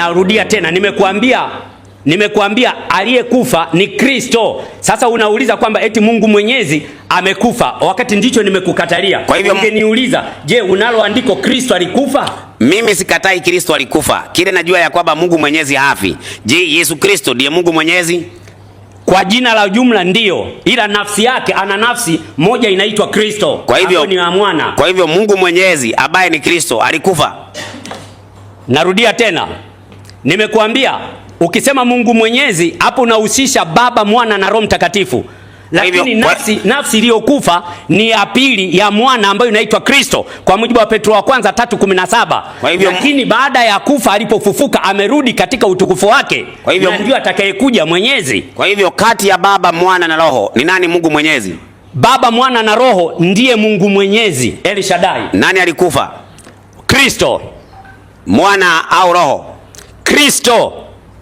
Narudia tena, nimekuambia aliyekufa ni Kristo. Sasa unauliza kwamba eti Mungu Mwenyezi amekufa, wakati ndicho nimekukatalia. Kwa hivyo ungeniuliza, je, unalo andiko Kristo alikufa? Mimi sikatai Kristo alikufa. Kile najua ya kwamba Mungu Mwenyezi hafi. Je, Yesu Kristo ndiye Mungu Mwenyezi? Kwa jina la jumla ndiyo, ila nafsi yake ana nafsi moja inaitwa Kristo. Kwa hivyo ni wa mwana. Kwa hivyo Mungu Mwenyezi ambaye ni Kristo alikufa. Narudia tena, nimekuambia ukisema Mungu Mwenyezi hapo unahusisha Baba, Mwana na Roho Mtakatifu. Lakini nafsi iliyokufa ni ya pili ya mwana ambayo inaitwa Kristo, kwa mujibu wa Petro wa kwanza 3:17. Lakini baada ya kufa alipofufuka amerudi katika utukufu wake. Kwa hivyo ndio atakayekuja Mwenyezi. Kwa hivyo kati ya Baba, Mwana na Roho ni nani Mungu Mwenyezi? Baba, Mwana na Roho ndiye Mungu Mwenyezi, El Shaddai. Nani alikufa? Kristo. Mwana au Roho? Kristo.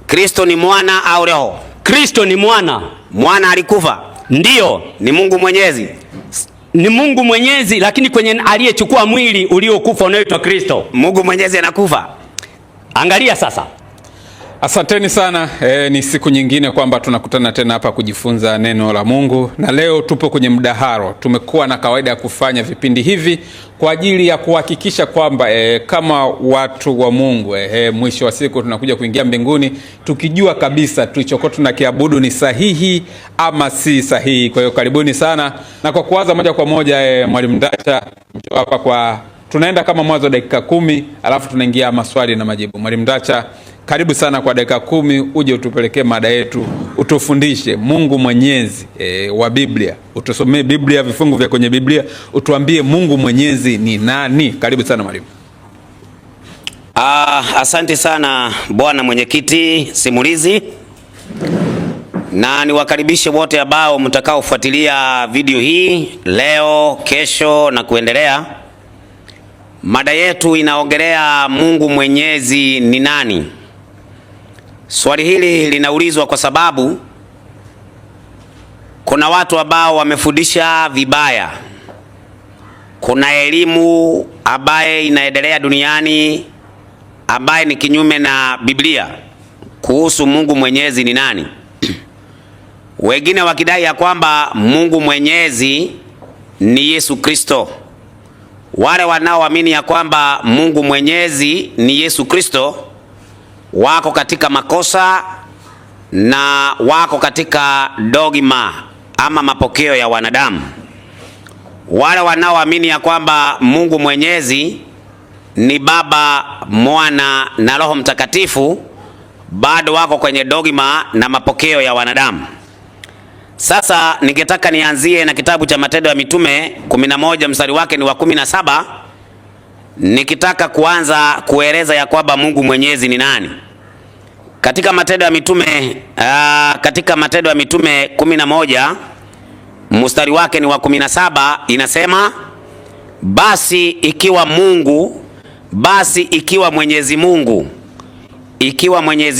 Kristo ni mwana au Roho? Kristo ni mwana. Mwana alikufa? Ndiyo. Ni Mungu Mwenyezi? Ni Mungu Mwenyezi, lakini kwenye aliyechukua mwili uliokufa unaitwa Kristo. Mungu Mwenyezi anakufa? Angalia sasa. Asanteni sana. Ni siku nyingine kwamba tunakutana tena hapa kujifunza neno la Mungu, na leo tupo kwenye mdaharo. Tumekuwa na kawaida ya kufanya vipindi hivi kwa ajili ya kuhakikisha kwamba kama watu wa Mungu mwisho wa siku tunakuja kuingia mbinguni tukijua kabisa tulichokuwa tunakiabudu ni sahihi ama si sahihi. Kwa hiyo karibuni sana, na kwa kuanza moja kwa moja Mwalimu Ndacha hapa tunaenda kama mwanzo dakika 10 alafu tunaingia maswali na majibu. Mwalimu Ndacha, karibu sana kwa dakika 10, uje utupelekee mada yetu, utufundishe Mungu Mwenyezi wa Biblia. Utusomee Biblia, vifungu vya kwenye Biblia, utuambie Mungu Mwenyezi ni nani. Karibu sana mwalimu. Asante sana bwana mwenyekiti simulizi, na niwakaribishe wote ambao mtakaofuatilia video hii leo, kesho na kuendelea. Mada yetu inaongelea Mungu Mwenyezi ni nani. Swali hili linaulizwa kwa sababu kuna watu ambao wamefundisha vibaya. Kuna elimu ambaye inaendelea duniani ambaye ni kinyume na Biblia kuhusu Mungu Mwenyezi ni nani. Wengine wakidai ya kwamba Mungu Mwenyezi ni Yesu Kristo. Wale wanaoamini ya kwamba Mungu Mwenyezi ni Yesu Kristo wako katika makosa na wako katika dogma ama mapokeo ya wanadamu. Wale wanaoamini ya kwamba Mungu Mwenyezi ni Baba, Mwana na Roho Mtakatifu bado wako kwenye dogma na mapokeo ya wanadamu. Sasa ningetaka nianzie na kitabu cha Matendo ya Mitume 11 mstari wake ni wa 17. Nikitaka kuanza kueleza ya kwamba Mungu Mwenyezi ni nani. Katika Matendo ya Mitume 11 mstari wake ni wa 17 inasema, basi ikiwa Mwenyezi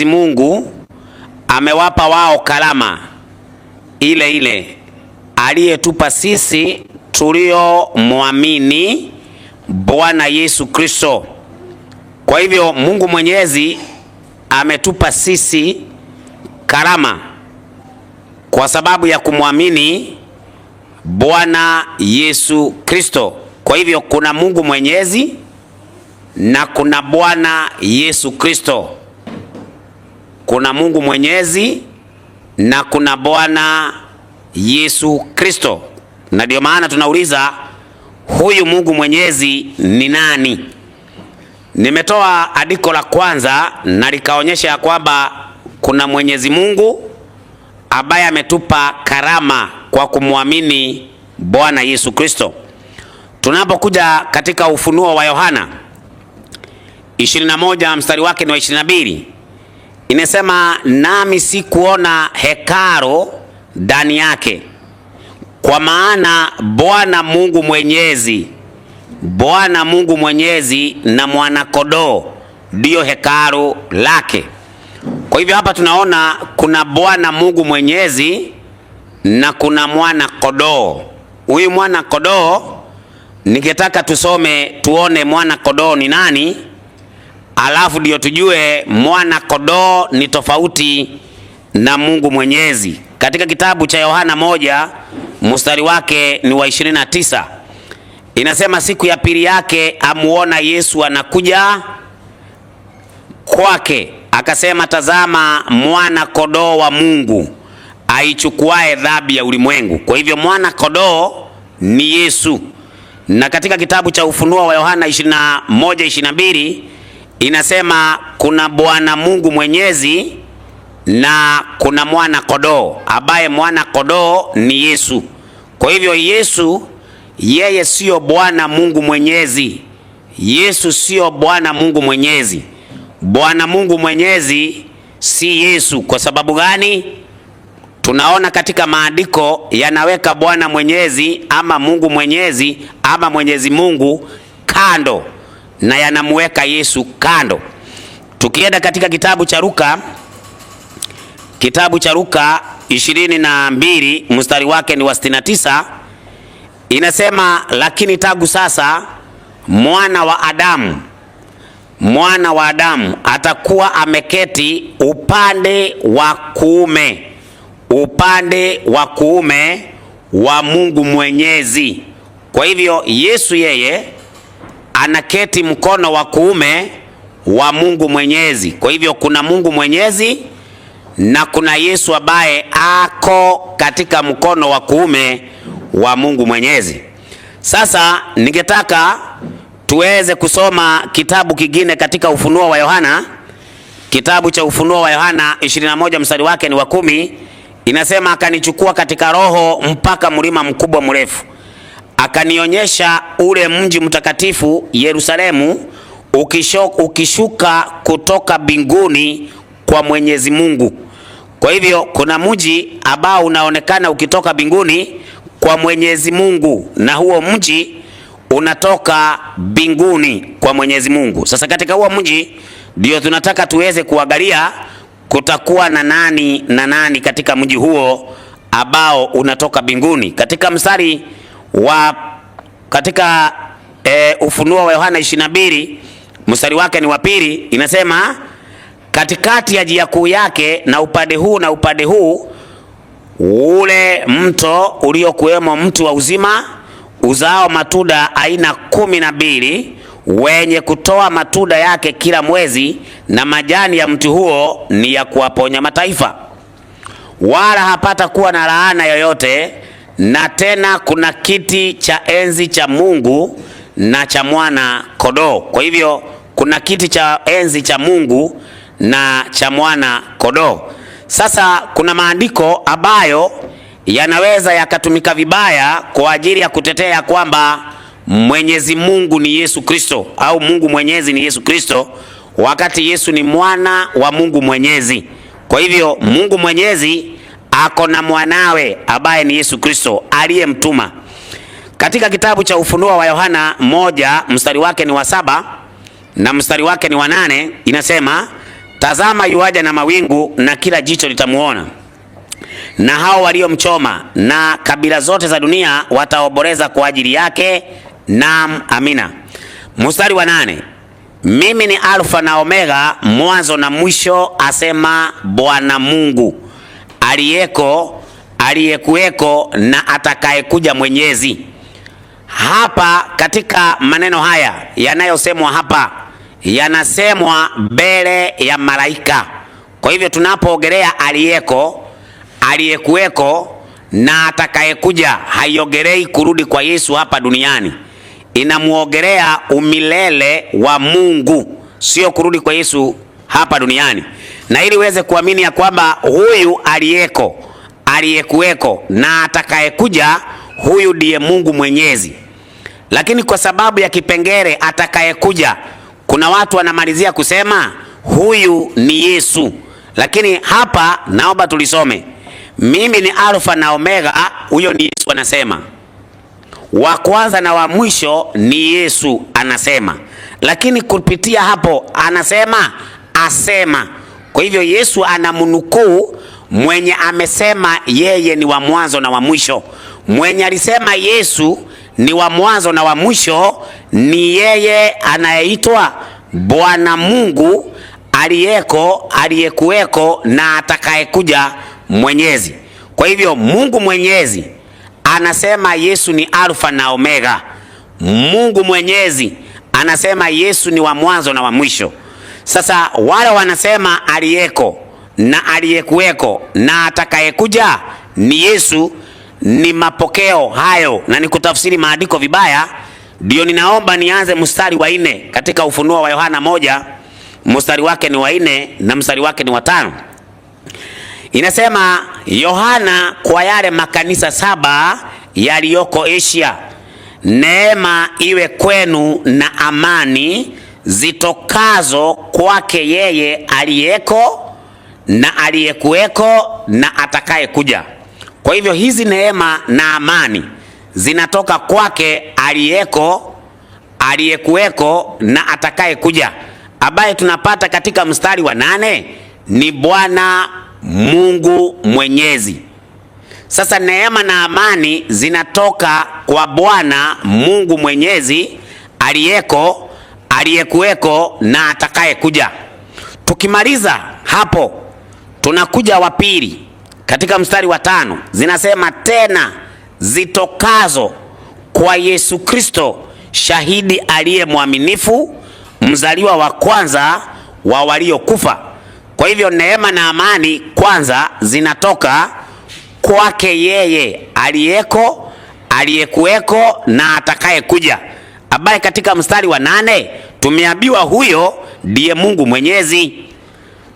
Mungu amewapa wao karama ile ile aliyetupa sisi tulio muamini Bwana Yesu Kristo. Kwa hivyo Mungu Mwenyezi ametupa sisi karama kwa sababu ya kumwamini Bwana Yesu Kristo. Kwa hivyo kuna Mungu Mwenyezi na kuna Bwana Yesu Kristo. Kuna Mungu Mwenyezi na kuna Bwana Yesu Kristo. Na ndio maana tunauliza huyu Mungu Mwenyezi ni nani? Nimetoa andiko la kwanza na likaonyesha ya kwamba kuna Mwenyezi Mungu ambaye ametupa karama kwa kumwamini Bwana Yesu Kristo. Tunapokuja katika Ufunuo wa Yohana 21 mstari wake ni wa 22, inasema, nami sikuona hekalu ndani yake, kwa maana Bwana Mungu Mwenyezi na Mwana-Kondoo ndio hekalu lake. Kwa hivyo hapa tunaona kuna Bwana Mungu Mwenyezi na kuna Mwana-Kondoo. Huyu Mwana-Kondoo ningetaka tuone Mwana-Kondoo ni nani alafu ndio tujue mwana kondoo ni tofauti na Mungu Mwenyezi. Katika kitabu cha Yohana 1 mstari wake ni wa 29, inasema siku ya pili yake amuona Yesu anakuja kwake, akasema, tazama mwana kondoo wa Mungu aichukuae dhambi ya ulimwengu. Kwa hivyo mwana kondoo ni Yesu. Na katika kitabu cha Ufunuo wa Yohana 21:22 inasema kuna Bwana Mungu Mwenyezi na kuna mwana kondoo, ambaye mwana kondoo ni Yesu. Kwa hivyo Yesu yeye sio Bwana Mungu Mwenyezi. Yesu sio Bwana Mungu Mwenyezi. Bwana Mungu Mwenyezi si Yesu. Kwa sababu gani? Tunaona katika maandiko yanaweka Bwana Mwenyezi ama Mungu Mwenyezi ama Mwenyezi Mungu kando na yanamuweka Yesu kando. Tukienda katika kitabu cha Luka 22 mstari wake ni wa 69, inasema, lakini tangu sasa mwana wa Adamu atakuwa ameketi upande wa kuume wa Mungu Mwenyezi. Kwa hivyo Yesu yeye anaketi mkono wa kuume wa Mungu Mwenyezi. Kwa hivyo kuna Mungu Mwenyezi na kuna Yesu ambaye ako katika mkono wa kuume wa Mungu Mwenyezi. Sasa ningetaka tuweze kusoma kitabu kingine katika Ufunuo wa Yohana. Kitabu cha Ufunuo wa Yohana 21 mstari wake ni wa 10, inasema, akanichukua katika roho mpaka mlima mkubwa mrefu, akanionyesha ule mji mtakatifu Yerusalemu ukishuka kutoka mbinguni kwa Mwenyezi Mungu. Kwa hivyo kuna mji ambao unaonekana ukitoka mbinguni kwa Mwenyezi Mungu, na huo mji unatoka mbinguni kwa Mwenyezi Mungu. Sasa katika huo mji ndio tunataka tuweze kuangalia kutakuwa na nani katika mji huo ambao unatoka mbinguni. Katika mstari wa Ufunuo wa Yohana 22 mstari wake ni wa 2, inasema, katikati ya njia kuu yake na upande huu ule mto uliokuwemo mti wa uzima uzao matunda aina 12 wenye kutoa matunda yake kila mwezi, na majani ya mti huo ni ya kuwaponya mataifa. Wala hapata kuwa na laana yoyote, na tena kuna kiti cha enzi cha Mungu na cha mwana kondoo. Kwa hivyo kuna kiti cha enzi cha Mungu na cha mwana kondoo. Sasa kuna maandiko ambayo yanaweza yakatumika vibaya kwa ajili ya kutetea kwamba Mwenyezi Mungu ni Yesu Kristo au Mungu Mwenyezi ni Yesu Kristo, wakati Yesu ni mwana wa Mungu Mwenyezi. Kwa hivyo Mungu Mwenyezi ako na mwanawe ambaye ni Yesu Kristo aliyemtuma. Katika kitabu cha Ufunuo wa Yohana 1 mstari wake ni wa 7 na mstari wake ni wa 8, inasema, tazama yuaja na mawingu, na kila jicho litamuona, na hao waliomchoma, na kabila zote za dunia wataomboleza kwa ajili yake. Naam, amina. Mstari wa 8, mimi ni Alfa na Omega, mwanzo na mwisho, asema Bwana Mungu aliyeko, aliyekuweko na atakayekuja Mwenyezi. Hapa katika maneno haya yanayosemwa hapa yanasemwa mbele ya malaika. Kwa hivyo tunapoogelea aliyeko, aliyekuweko na atakayekuja, haiogelei kurudi kwa Yesu hapa duniani. Inamuogelea umilele wa Mungu, sio kurudi kwa Yesu hapa duniani. Na ili uweze kuamini ya kwamba huyu aliyeko, aliyekuweko na atakayekuja, huyu ndiye Mungu Mwenyezi. Lakini kwa sababu ya kipengele atakayekuja, kuna watu wanamalizia kusema huyu ni Yesu. Lakini hapa naomba tulisome, mimi ni Alfa na Omega, huyo ni Yesu anasema. Wa kwanza na wa mwisho ni Yesu anasema. Lakini kupitia hapo anasema asema. Kwa hivyo Yesu anamnukuu mwenye amesema yeye ni wa mwanzo na wa mwisho. Mwenye alisema Yesu ni wa mwanzo na wa mwisho ni yeye anayeitwa Bwana Mungu aliyeko, aliyekuweko na atakayekuja Mwenyezi. Kwa hivyo Mungu Mwenyezi anasema Yesu ni Alfa na Omega. Mungu Mwenyezi anasema Yesu ni wa mwanzo na wa mwisho. Sasa wale wanasema aliyeko na aliyekuweko na atakayekuja ni Yesu, ni mapokeo hayo na ni kutafsiri maandiko vibaya. Ndio ninaomba nianze mstari wa 4 katika Ufunuo wa Yohana 1, mstari wake ni wa 4 na mstari wake ni wa 5. Inasema, Yohana kwa yale makanisa 7 yaliyoko Asia, neema iwe kwenu na amani zitokazo kwake yeye aliyeko na aliyekuweko na atakayekuja. Kwa hivyo hizi neema na amani zinatoka kwake aliyeko, aliyekuweko na atakayekuja, ambaye tunapata katika mstari wa 8 ni Bwana Mungu Mwenyezi. Sasa neema na amani zinatoka kwa Bwana Mungu Mwenyezi, aliyeko, aliyekuweko na atakayekuja. Tukimaliza hapo tunakuja wa pili katika mstari wa 5, zinasema tena zitokazo kwa Yesu Kristo, shahidi aliye mwaminifu, mzaliwa wa kwanza wa waliokufa. Kwa hivyo neema na amani kwanza zinatoka kwake yeye aliyeko, aliyekuweko na atakayekuja, ambaye katika mstari wa 8 tumeambiwa huyo ndiye Mungu Mwenyezi.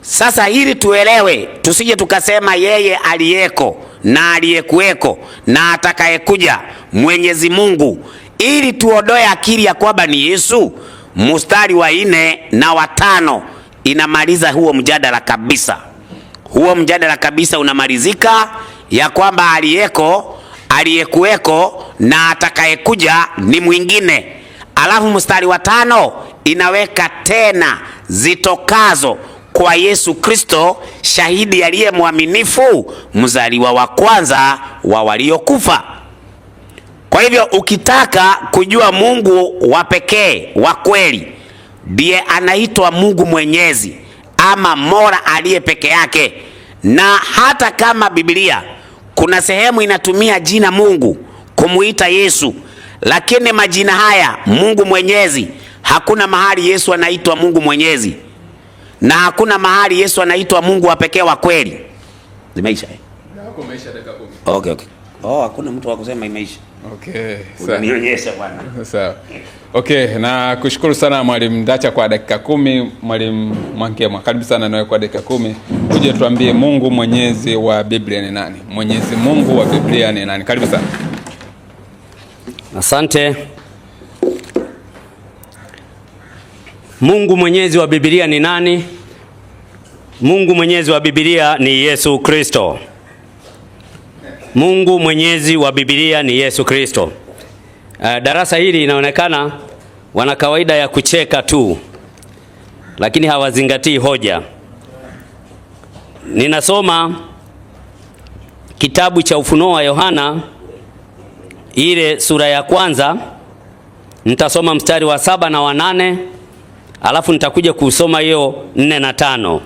Sasa ili tuelewe, tusije tukasema yeye aliyeko na aliyekuweko na atakayekuja Mwenyezi Mungu, ili tuondoe akili ya kwamba ni Yesu. Mstari wa 4 na wa 5 inamaliza huo mjadala kabisa. Huo mjadala kabisa unamalizika ya kwamba aliyeko, aliyekuweko na atakayekuja ni mwingine. Alafu mstari wa 5 inaweka tena zitokazo kwa Yesu Kristo, shahidi aliye mwaminifu, mzaliwa wa kwanza wa waliokufa. Kwa hivyo ukitaka kujua Mungu wa pekee wa kweli, ndiye anaitwa Mungu Mwenyezi ama Mola aliye peke yake. Na hata kama Biblia kuna sehemu inatumia jina Mungu kumuita Yesu, lakini majina haya Mungu Mwenyezi, hakuna mahali Yesu anaitwa Mungu Mwenyezi, na hakuna mahali Yesu anaitwa Mungu wa pekee wa kweli. Zimeisha Hapo imeisha dakika 10. Okay. Hakuna mtu wa kusema imeisha. Okay. Unanionyesha bwana. Sawa. Okay, na kushukuru sana Mwalimu Ndacha kwa dakika 10. Mwalimu Mwankema, karibu sana nawe kwa dakika 10. Uje tuambie Mungu Mwenyezi wa Biblia ni nani? Mwenyezi Mungu wa Biblia ni nani? Karibu sana. Asante. Mungu Mwenyezi wa Biblia ni nani? Mungu Mwenyezi wa Biblia ni Yesu Kristo. Mungu Mwenyezi wa Biblia ni Yesu Kristo. Darasa hili inaonekana wana kawaida ya kucheka tu, lakini hawazingatii hoja. Ninasoma kitabu cha Ufunuo wa Yohana ile sura ya 1. Nitasoma mstari wa 7 na wa 8, alafu nitakuja kusoma hiyo 4 na 5.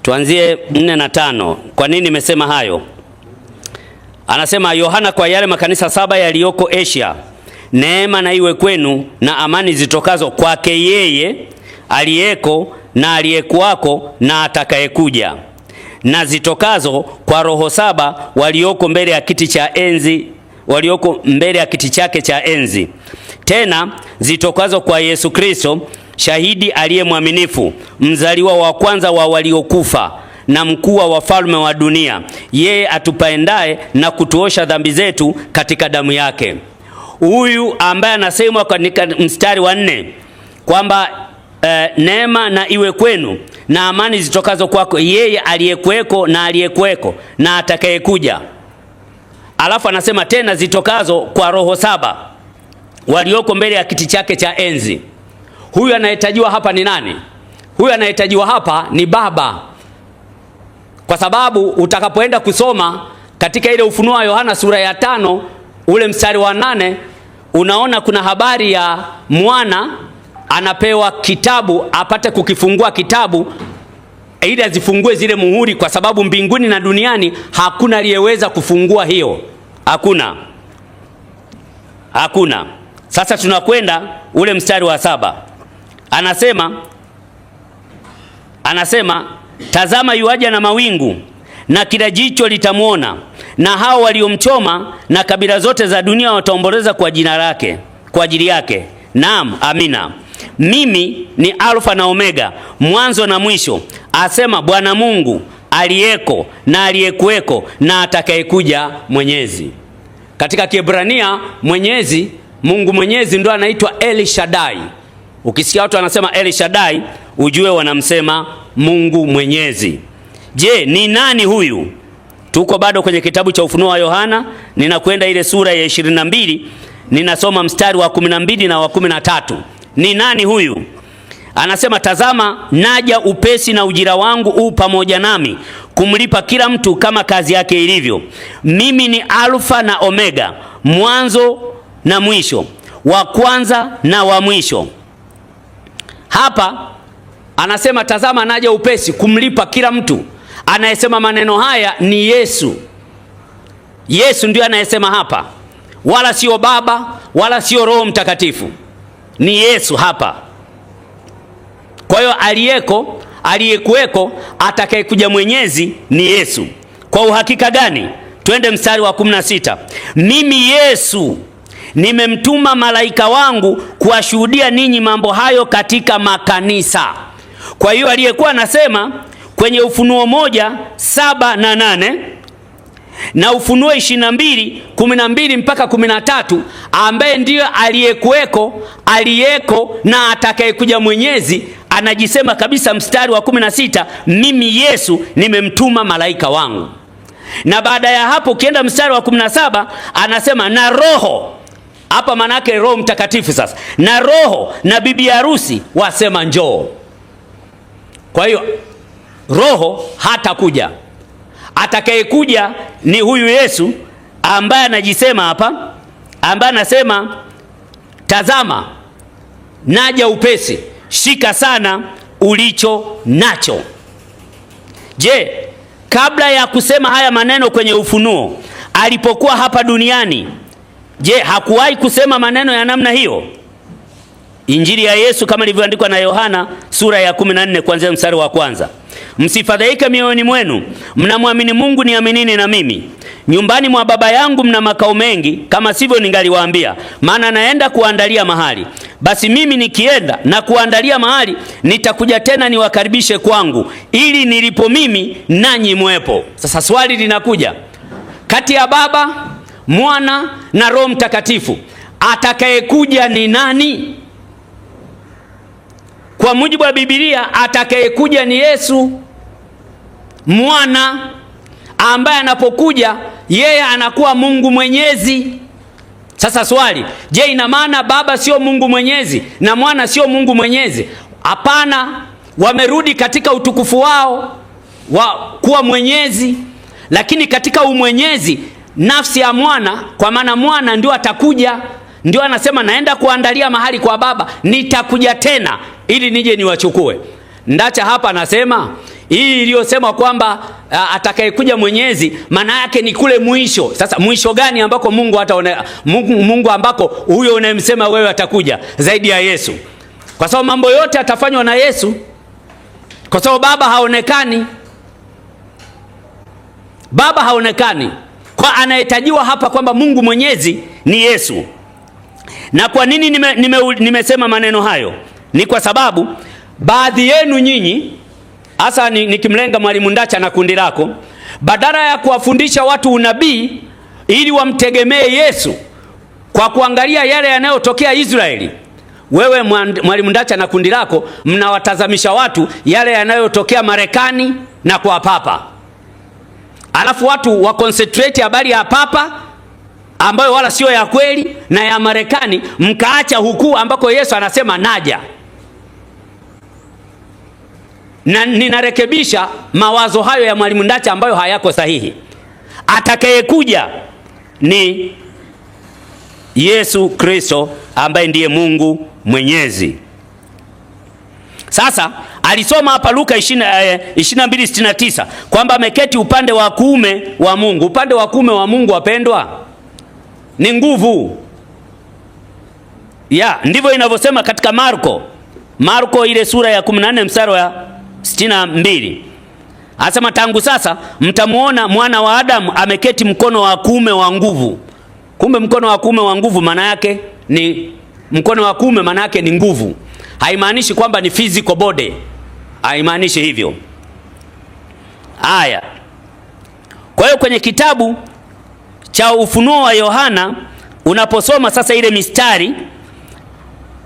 Tuanzie 4 na 5. Kwa nini nimesema hayo? Anasema, Yohana kwa yale makanisa 7 yaliyoko Asia, neema na iwe kwenu na amani zitokazo kwake yeye aliyeko na aliyekuwako na atakayekuja, na zitokazo kwa roho 7 walioko mbele ya kiti cha enzi, walioko mbele ya kiti chake cha enzi, tena zitokazo kwa Yesu Kristo, shahidi aliye mwaminifu, mzaliwa wa kwanza wa waliokufa na mkuu wa wafalme wa dunia, yeye atupendaye na kutuosha dhambi zetu katika damu yake. Huyu ambaye anasemwa katika mstari wa 4 kwamba neema na iwe kwenu na amani zitokazo kwako yeye aliyekuweko na aliyekuweko na atakayekuja. Alafu anasema tena zitokazo kwa roho 7 walioko mbele ya kiti chake cha enzi. Huyu anayetajiwa hapa ni nani? Huyu anayetajiwa hapa ni Baba. Kwa sababu utakapoenda kusoma katika ile Ufunuo wa Yohana sura ya 5 ule mstari wa 8 unaona kuna habari ya mwana anapewa kitabu apate kukifungua kitabu ili azifungue zile muhuri, kwa sababu mbinguni na duniani hakuna aliyeweza kufungua hiyo. Hakuna. Sasa tunakwenda ule mstari wa 7. Anasema tazama yuaja na mawingu, na kila jicho litamwona, na hao waliomchoma, na kabila zote za dunia wataomboleza kwa ajili yake. Naam, amina. Mimi ni Alfa na Omega, mwanzo na mwisho, asema Bwana Mungu aliyeko na aliyekuweko na atakayekuja, Mwenyezi. Katika Kiebrania Mwenyezi, Mungu Mwenyezi ndio anaitwa El Shaddai. Ukisikia watu wanasema El Shaddai, ujue wanamsema Mungu Mwenyezi. Je, ni nani huyu? Tuko bado kwenye kitabu cha Ufunuo wa Yohana, ninakwenda ile sura ya 22, ninasoma mstari wa 12 na wa 13. Ni nani huyu? Anasema tazama naja upesi, na ujira wangu pamoja nami kumlipa kila mtu kama kazi yake ilivyo. Mimi ni Alfa na Omega, mwanzo na mwisho, wa kwanza na wa mwisho. Hapa anasema tazama naja upesi kumlipa kila mtu. Anayesema maneno haya ni Yesu. Yesu ndio anayesema hapa, wala sio Baba wala sio Roho Mtakatifu. Ni Yesu hapa. Kwa hiyo aliyeko, aliyekuweko, atakayekuja Mwenyezi ni Yesu. Kwa uhakika gani? Twende mstari wa 16. Mimi Yesu nimemtuma malaika wangu kuwashuhudia ninyi mambo hayo katika makanisa. Kwa hiyo aliyekuwa anasema kwenye Ufunuo 1:7 na 8 na Ufunuo 22:12 mpaka 13, ambaye ndiyo aliyekuweko, aliyeko na atakayekuja Mwenyezi, anajisema kabisa mstari wa 16, mimi Yesu nimemtuma malaika wangu. Na baada ya hapo ukienda mstari wa 17 anasema na Roho. Hapa manake Roho Mtakatifu sasa. Na Roho na bibi harusi wasema njoo. Kwa hiyo Roho hatakuja. Atakayekuja ni huyu Yesu ambaye anajisema hapa, ambaye anasema tazama naja upesi, shika sana ulicho nacho. Je, kabla ya kusema haya maneno kwenye Ufunuo, alipokuwa hapa duniani, je, hakuwahi kusema maneno ya namna hiyo? Injili ya Yesu kama ilivyoandikwa na Yohana sura ya 14 kuanzia mstari wa 1. Msifadhaike mioyoni mwenu, mnamwamini Mungu, niaminini na mimi. Nyumbani mwa Baba yangu mna makao mengi, kama sivyo ningaliwaambia, maana naenda kuandalia mahali. Basi mimi nikienda na kuandalia mahali, nitakuja tena niwakaribishe kwangu, ili nilipo mimi nanyi mwepo. Sasa swali linakuja, kati ya Baba, Mwana na Roho Mtakatifu, atakayekuja ni nani? Kwa mujibu wa Biblia, atakayekuja ni Yesu Mwana, ambaye anapokuja yeye anakuwa Mungu Mwenyezi. Sasa swali, je, ina maana Baba sio Mungu Mwenyezi na Mwana sio Mungu Mwenyezi? Hapana, wamerudi katika utukufu wao wa kuwa Mwenyezi, lakini katika umwenyezi nafsi ya Mwana, kwa maana Mwana ndio atakuja, ndio anasema naenda kuandalia mahali kwa Baba, nitakuja tena ili nije niwachukue. Ndacha hapa anasema hii iliyosema kwamba atakayekuja Mwenyezi, maana yake ni kule mwisho. Sasa mwisho gani ambako Mungu ambako huyo unayemsema wewe atakuja zaidi ya Yesu? Kwa sababu mambo yote atafanywa na Yesu, kwa sababu Baba haonekani. Baba haonekani. Kwa anayetajiwa hapa kwamba Mungu Mwenyezi ni Yesu. Na kwa nini nimesema maneno hayo? Ni kwa sababu baadhi yenu nyinyi, hasa nikimlenga Mwalimu Ndacha na kundi lako, badala ya kuwafundisha watu unabii ili wamtegemee Yesu kwa kuangalia yale yanayotokea Israeli, wewe Mwalimu Ndacha na kundi lako mnawatazamisha watu yale yanayotokea Marekani na kwa papa. Alafu watu wa concentrate habari ya papa ambayo wala sio ya kweli na ya Marekani, mkaacha huku ambako Yesu anasema naja. Na ninarekebisha mawazo hayo ya Mwalimu Ndacha ambayo hayako sahihi. Atakayekuja ni Yesu Kristo ambaye ndiye Mungu Mwenyezi. Sasa alisoma hapa Luka 22:69 kwamba ameketi upande wa kuume wa Mungu. Upande wa kuume wa Mungu, wapendwa, ni nguvu. Ndivyo inavyosema katika Marko ile sura ya 14 mstari wa 62. Anasema tangu sasa mtamuona mwana wa Adamu ameketi mkono wa kuume wa nguvu. Kumbe mkono wa kuume wa nguvu maana yake ni mkono wa kuume, maana yake ni nguvu. Haimaanishi kwamba ni physical body. Haimaanishi hivyo. Haya. Kwa hiyo kwenye kitabu cha Ufunuo wa Yohana unaposoma sasa ile mistari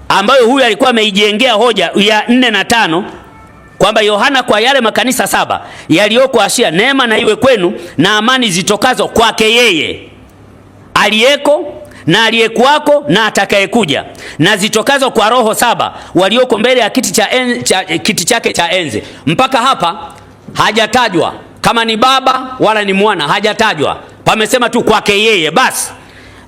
ambayo huyu alikuwa ameijengea hoja ya 4 na 5 kwamba Yohana kwa yale makanisa 7 yaliyoko Asia, neema na iwe kwenu na amani zitokazo kwake yeye aliyeko na aliyekuwako na atakayekuja, na zitokazo kwa roho 7 walioko mbele ya kiti chake cha enzi. Mpaka hapa hajatajwa kama ni Baba wala ni Mwana, hajatajwa. Pamesema tu kwake yeye basi.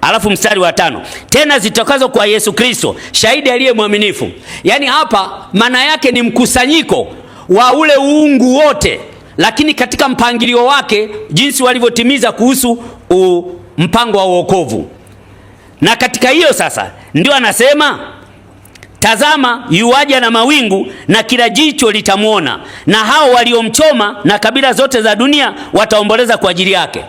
Alafu mstari wa 5, tena zitokazo kwa Yesu Kristo shahidi aliye mwaminifu. Yaani hapa maana yake ni mkusanyiko wa ule uungu wote, lakini katika mpangilio wake jinsi walivyotimiza kuhusu mpango wa wokovu. Na katika hiyo sasa ndio anasema, tazama yuaja na mawingu na kila jicho litamwona, na hao waliomchoma na kabila zote za dunia wataomboleza kwa ajili yake.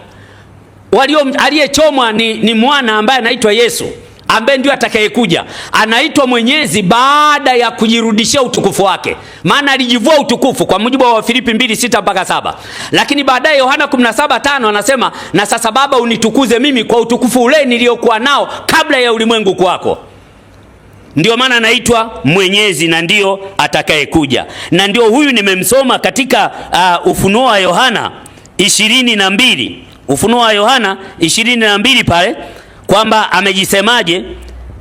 Aliyechomwa ni mwana ambaye anaitwa Yesu, ambaye ndio atakayekuja. Anaitwa Mwenyezi baada ya kujirudishia utukufu wake. Maana alijivua utukufu kwa mujibu wa Filipi 2:6-7. Lakini baadaye Yohana 17:5 anasema, na sasa Baba unitukuze mimi kwa utukufu ule niliokuwa nao kabla ya ulimwengu kuwako. Ndio maana anaitwa Mwenyezi na ndio atakayekuja. Na ndio huyu nimemsoma katika Ufunuo wa Yohana 22. Ufunuo wa Yohana 22 pale kwamba amejisemaje.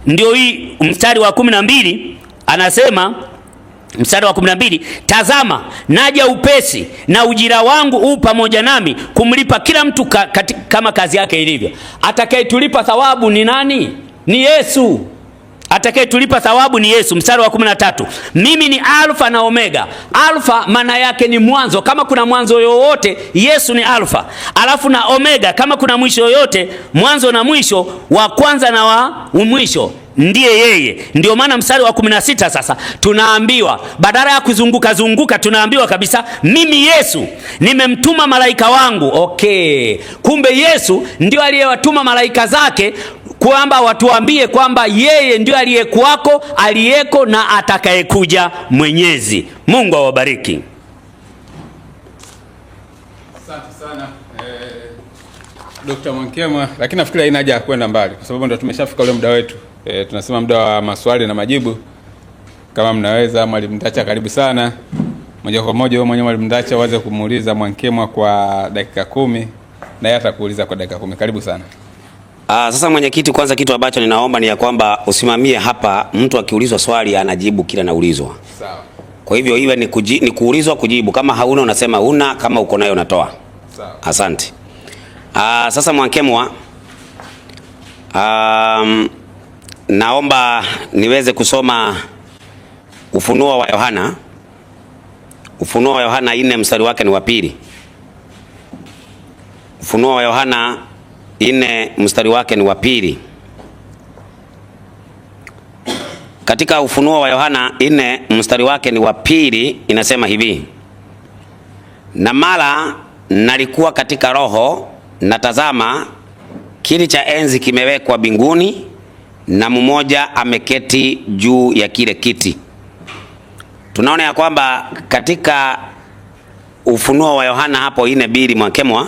Ndio hii mstari wa 12 anasema, mstari wa 12, tazama naja upesi na ujira wangu pamoja nami kumlipa kila mtu kama kazi yake ilivyo. Atakayetulipa thawabu ni nani? Ni Yesu. Atakayetulipa thawabu ni Yesu. Mstari wa 13, mimi ni Alfa na Omega. Alfa maana yake ni mwanzo, kama kuna mwanzo yoyote Yesu ni Alfa. Alafu na Omega, kama kuna mwisho yoyote, mwanzo na mwisho, wa kwanza na wa mwisho ndiye yeye. Ndio maana mstari wa 16 sasa tunaambiwa badala ya kuzunguka tunaambiwa kabisa, mimi Yesu nimemtuma malaika wangu. Okay, kumbe Yesu ndio aliyewatuma malaika zake kwamba watuambie kwamba yeye ndio aliyekuwako, aliyeko na atakayekuja Mwenyezi. Mungu awabariki. Asante sana Dr. Mwankemwa, lakini nafikiri haina haja ya kwenda mbali kwa sababu ndio tumeshafika ule muda wetu. Tunasema muda wa maswali na majibu. Kama mnaweza, Mwalimu Ndacha karibu sana. Moja kwa moja wewe mwenyewe Mwalimu Ndacha uanze kumuuliza Mwankemwa kwa dakika 10 na yeye atakuuliza kwa dakika 10. Karibu sana. Sasa mwenyekiti, kwanza kitu ambacho ninaomba ni ya kwamba usimamie hapa, mtu akiulizwa swali anajibu kila naulizwa. Sawa. Kwa hivyo iwe ni kuulizwa kujibu, kama hauna unasema huna, kama uko nayo unatoa. Sawa. Asante. Sasa Mwankemwa, naomba niweze kusoma Ufunuo wa Yohana. Ufunuo wa Yohana 4 mstari wake ni wa 2. Ufunuo wa Yohana 4 mstari wake ni wa 2. Katika Ufunuo wa Yohana 4 mstari wake ni wa 2 inasema hivi: na mara nalikuwa katika roho, na tazama kiti cha enzi kimewekwa mbinguni, na mmoja ameketi juu ya kile kiti. Tunaona ya kwamba katika Ufunuo wa Yohana hapo 4:2 Mwankemwa,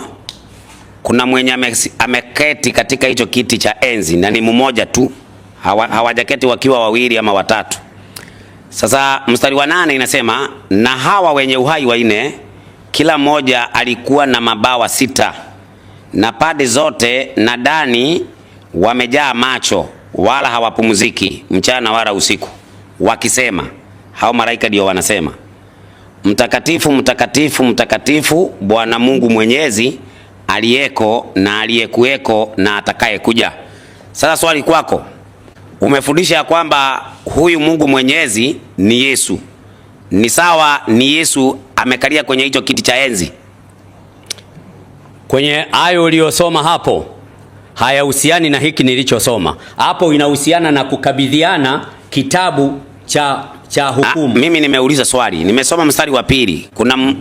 kuna mwenye ameketi katika hicho kiti cha enzi na ni mmoja tu. Hawajaketi wakiwa wawili ama watatu. Sasa mstari wa 8 inasema, na hawa wenye uhai 4 kila mmoja alikuwa na mabawa 6 na pande zote na ndani wamejaa macho, wala hawapumziki mchana wala usiku, wakisema, hao malaika ndio wanasema, mtakatifu mtakatifu mtakatifu Bwana Mungu Mwenyezi, aliyeko na aliyekuweko na atakayekuja. Sasa swali kwako, umefundisha kwamba huyu Mungu Mwenyezi ni Yesu. Ni sawa, ni Yesu amekalia kwenye hicho kiti cha enzi? Kwenye ayo uliyosoma hapo hayahusiani na hiki nilichosoma. Hapo inahusiana na kukabidhiana kitabu cha hukumu. Mimi nimeuliza swali, nimesoma mstari wa pili.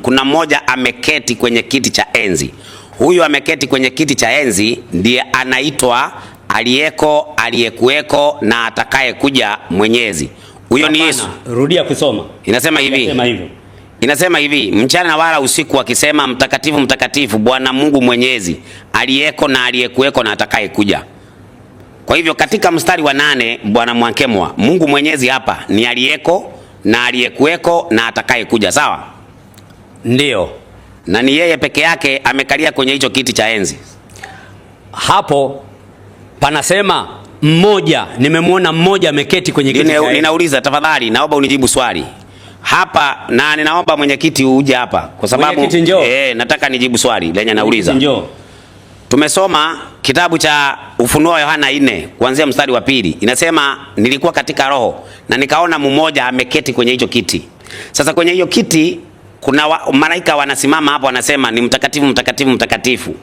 Kuna mmoja ameketi kwenye kiti cha enzi. Huyu ameketi kwenye kiti cha enzi ndiye anaitwa aliyeko, aliyekuweko na atakaye kuja Mwenyezi. Huyo ni Yesu. Rudia kusoma. Inasema hivi, mchana wala usiku wakisema mtakatifu mtakatifu Bwana Mungu Mwenyezi, aliyeko na aliyekuweko na atakaye kuja. Kwa hivyo katika mstari wa 8, Bwana Mwankemwa, Mungu Mwenyezi hapa ni aliyeko na aliyekuweko na atakaye kuja, sawa? Ndio. Na ni yeye peke yake amekalia kwenye hicho kiti cha enzi. Hapo panasema mmoja, nimemwona mmoja ameketi kwenye kiti cha enzi. Ninauliza tafadhali, naomba unijibu swali hapa, na ninaomba mwenyekiti uje hapa kwa sababu nataka nijibu swali lenye nauliza. Njoo. Tumesoma kitabu cha Ufunuo wa Yohana 4 kuanzia mstari wa 2. Inasema nilikuwa katika roho na nikaona mmoja ameketi kwenye hicho kiti. Sasa kwenye hiyo kiti kuna malaika wanasimama hapo, wanasema ni mtakatifu mtakatifu mtakatifu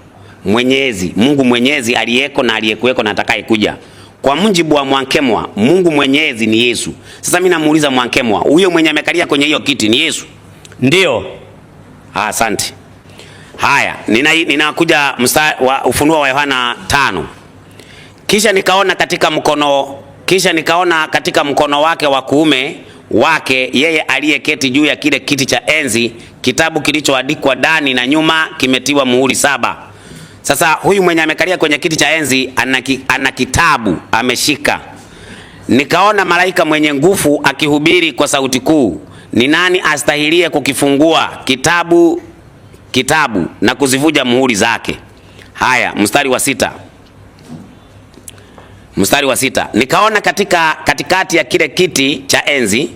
Mwenyezi, Mungu Mwenyezi, aliyeko na aliyekuweko na atakaye kuja. Kwa mujibu wa Mwankemwa, Mungu Mwenyezi ni Yesu. Sasa mimi namuuliza Mwankemwa, huyo mwenye amekalia kwenye hiyo kiti ni Yesu? Ndio. Asante. Haya, ninakuja mstari wa Ufunuo wa Yohana 5. Kisha nikaona katika mkono wake wa kuume wake yeye aliyeketi juu ya kile kiti cha enzi kitabu kilichoandikwa ndani na nyuma, kimetiwa muhuri 7. Sasa huyu mwenye amekalia kwenye kiti cha enzi ana kitabu ameshika. Nikaona malaika mwenye nguvu akihubiri kwa sauti kuu, ni nani astahilie kukifungua kitabu na kuzivuja muhuri zake? Haya, mstari wa 6. Nikaona katikati ya kile kiti cha enzi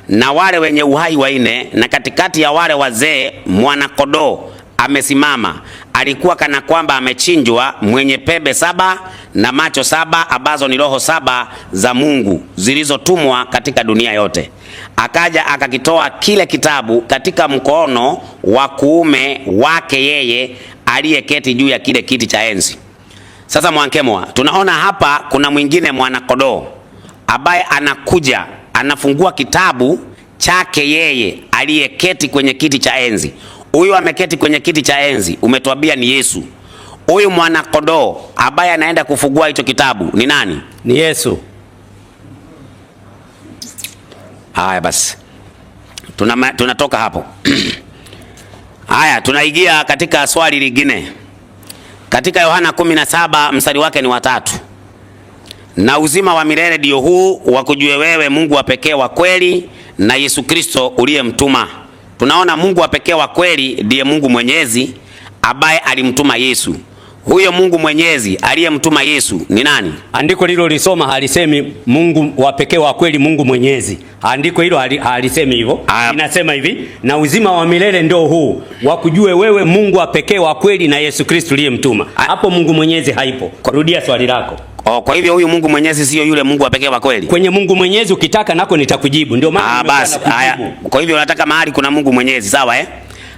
na wale wenye uhai 4, na katikati ya wale wazee mwana-kondoo amesimama. Alikuwa kana kwamba amechinjwa, mwenye pembe 7 na macho 7, ambazo ni roho 7 za Mungu zilizotumwa katika dunia yote. Akaja akakitoa kile kitabu katika mkono wa kuume wake yeye aliyeketi juu ya kile kiti cha enzi. Sasa Mwankemwa, tunaona hapa kuna mwingine mwana-kondoo ambaye anakuja anafungua kitabu chake yeye aliyeketi kwenye kiti cha enzi. Huyu ameketi kwenye kiti cha enzi umetuambia ni Yesu. Huyu mwana-kondoo ambaye anaenda kufungua hicho kitabu ni nani? Ni Yesu. Haya basi, tunatoka hapo. Haya, tunaingia katika swali lingine. Katika Yohana 17 mstari wake ni 3. Na uzima wa milele ndio huu, wakujue wewe Mungu wa pekee wa kweli na Yesu Kristo uliyemtuma. Tunaona Mungu wa pekee wa kweli ndiye Mungu Mwenyezi ambaye alimtuma Yesu. Huyo Mungu Mwenyezi aliyemtuma Yesu ni nani? Andiko hilo lisoma halisemi Mungu wa pekee wa kweli, Mungu Mwenyezi. Andiko hilo halisemi hivyo. Inasema hivi, na uzima wa milele ndio huu, wakujue wewe Mungu wa pekee wa kweli na Yesu Kristo uliyemtuma. Hapo Mungu Mwenyezi haipo. Rudia swali lako. Kwa hivyo huyu Mungu Mwenyezi sio yule Mungu wa pekee wa kweli? Kwenye Mungu Mwenyezi ukitaka nako nitakujibu. Ndio maana basi. Haya, kwa hivyo unataka mahali kuna Mungu Mwenyezi, sawa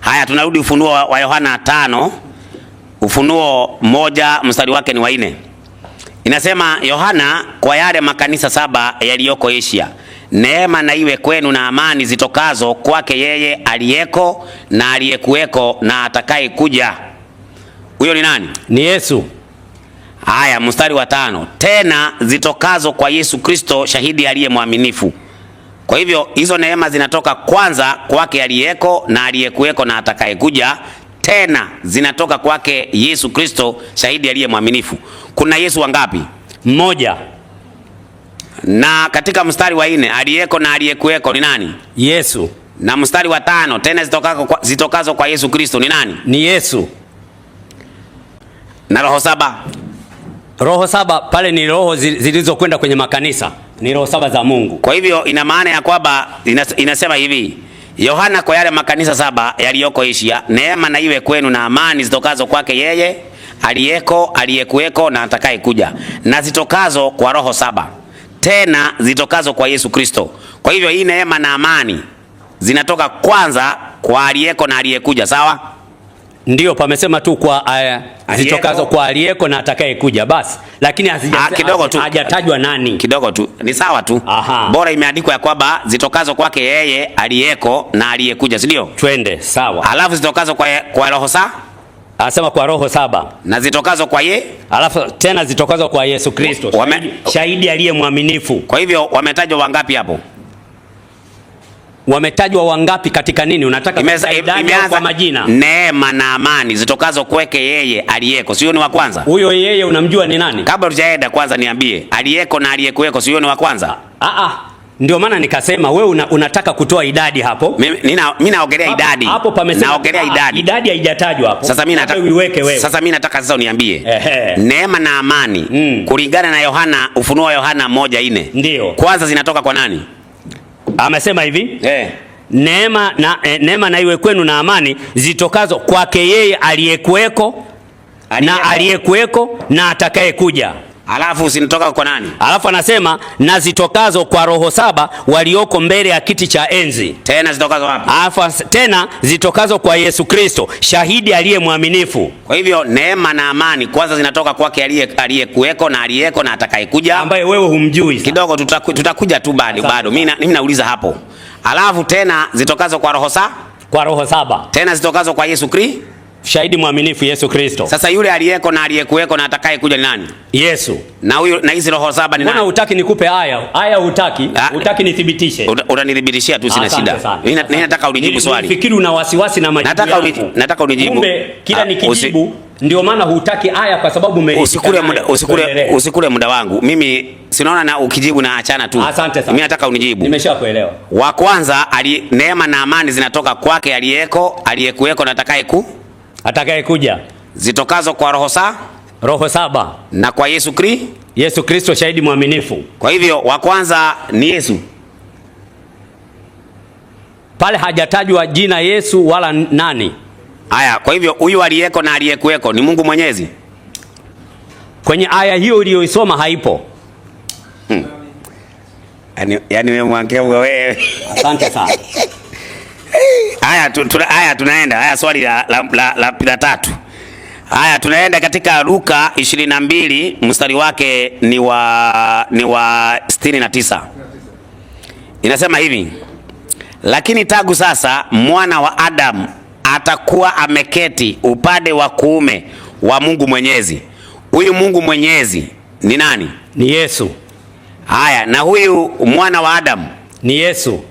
Haya, tunarudi Ufunuo wa Yohana 5. Ufunuo 1 mstari wake ni 4. Inasema, Yohana kwa yale makanisa 7 yaliyoko Asia, neema na iwe kwenu na amani zitokazo kwake yeye aliyeko na aliyekuweko na atakaye kuja. Huyo ni nani? Ni Yesu. Haya, mstari wa 5. Tena zitokazo kwa Yesu Kristo shahidi aliye mwaminifu. Kwa hivyo hizo neema zinatoka kwanza kwake aliyeko na aliyekuweko na atakaye kuja, tena zinatoka kwake Yesu Kristo shahidi aliye mwaminifu. Kuna Yesu wangapi? Mmoja. Na katika mstari wa 4 aliyeko na aliyekuweko ni nani? Yesu. Na mstari wa 5 tena zitokazo kwa Yesu Kristo ni nani? Ni Yesu. Na roho 7? Roho 7 pale ni roho zilizokwenda kwenye makanisa, ni roho 7 za Mungu. Kwa hivyo ina maana ya kwamba inasema hivi, Yohana kwa yale makanisa 7 yaliyoko Asia, neema na iwe kwenu na amani zitokazo kwake yeye aliyeko, aliyekuweko na atakaye kuja, na zitokazo kwa roho 7, tena zitokazo kwa Yesu Kristo. Kwa hivyo hii neema na amani zinatoka kwanza kwa aliyeko na aliyekuja, sawa? Ndio pamesema tu kwa zitokazo kwa aliyeko na atakaye kuja basi, lakini hajatajwa nani. Kidogo tu, ni sawa tu. Bora imeandikwa ya kwamba zitokazo kwake yeye aliyeko na aliyekuja, si ndio? Twende sawa. Alafu zitokazo kwa roho 7, anasema kwa roho 7, na zitokazo kwa alafu tena zitokazo kwa Yesu Kristo, shahidi aliye mwaminifu. Kwa hivyo wametajwa wangapi hapo? Wametajwa wangapi katika nini? Unataka idadi kwa majina? Neema na amani zitokazo kwake yeye aliyeko, sio ni wa kwanza? Huyo yeye unamjua ni nani? Kabla tujaenda kwanza niambie, aliyeko na aliyekuweko sio ni wa kwanza? Ndio maana nikasema wewe unataka kutoa idadi hapo. Mimi naongelea idadi. Hapo pamesema naongelea idadi. Idadi haijatajwa hapo. Sasa mimi nataka uiweke wewe. Sasa mimi nataka sasa uniambie. Neema na amani kulingana na Yohana, Ufunuo wa Yohana 1:4. Ndio. Kwanza zinatoka kwa nani? Amesema hivi, neema na iwe kwenu na amani zitokazo kwake yeye aliyekuweko na atakaye kuja. Alafu usinitoka kwa nani? Alafu anasema na zitokazo kwa roho 7 walioko mbele ya kiti cha enzi. Tena zitokazo wapi? Alafu tena zitokazo kwa Yesu Kristo, shahidi aliye mwaminifu. Kwa hivyo neema na amani kwanza zinatoka kwake aliyekuweko na aliyeko na atakayekuja, ambaye wewe humjui. Kidogo tutakuja tu bado. Mimi nauliza hapo. Alafu tena zitokazo kwa roho 7. Tena zitokazo kwa Yesu Kristo, shahidi mwaminifu Yesu Kristo. Sasa yule aliyeko na aliyekuweko na atakaye kuja ni nani? Yesu. Na huyo na hizo roho 7 ni nani? Mbona hutaki nikupe aya hutaki nithibitishe? Utanithibitishia tu, sina shida. Mimi nataka unijibu swali. Nifikiri una wasiwasi na majibu yako. Nataka unijibu. Kumbe kila nikijibu ndio maana hutaki aya kwa sababu usikule muda wangu. Mimi sinaona na ukijibu na achana tu. Asante sana. Mimi nataka unijibu. Nimeshakuelewa. Wa kwanza neema na amani zinatoka kwake aliyeko, aliyekuweko na atakaye kuja. Zitokazo kwa roho 7 na kwa Yesu Kristo shahidi mwaminifu. Kwa hivyo wa kwanza ni Yesu. Pale hajatajwa jina Yesu wala nani. Haya, kwa hivyo huyu aliyeko na aliyekuweko ni Mungu Mwenyezi. Kwenye aya hiyo uliyoisoma haipo. Yaani wewe mwangia wewe. Asante sana. Haya tunaenda. Haya swali la 3. Haya tunaenda katika Luka 22 mstari wake ni wa 69. Inasema hivi: lakini tangu sasa mwana wa Adamu atakuwa ameketi upande wa kuume wa Mungu Mwenyezi. Huyu Mungu Mwenyezi ni nani? Ni Yesu. Haya, na huyu mwana wa Adamu ni Yesu.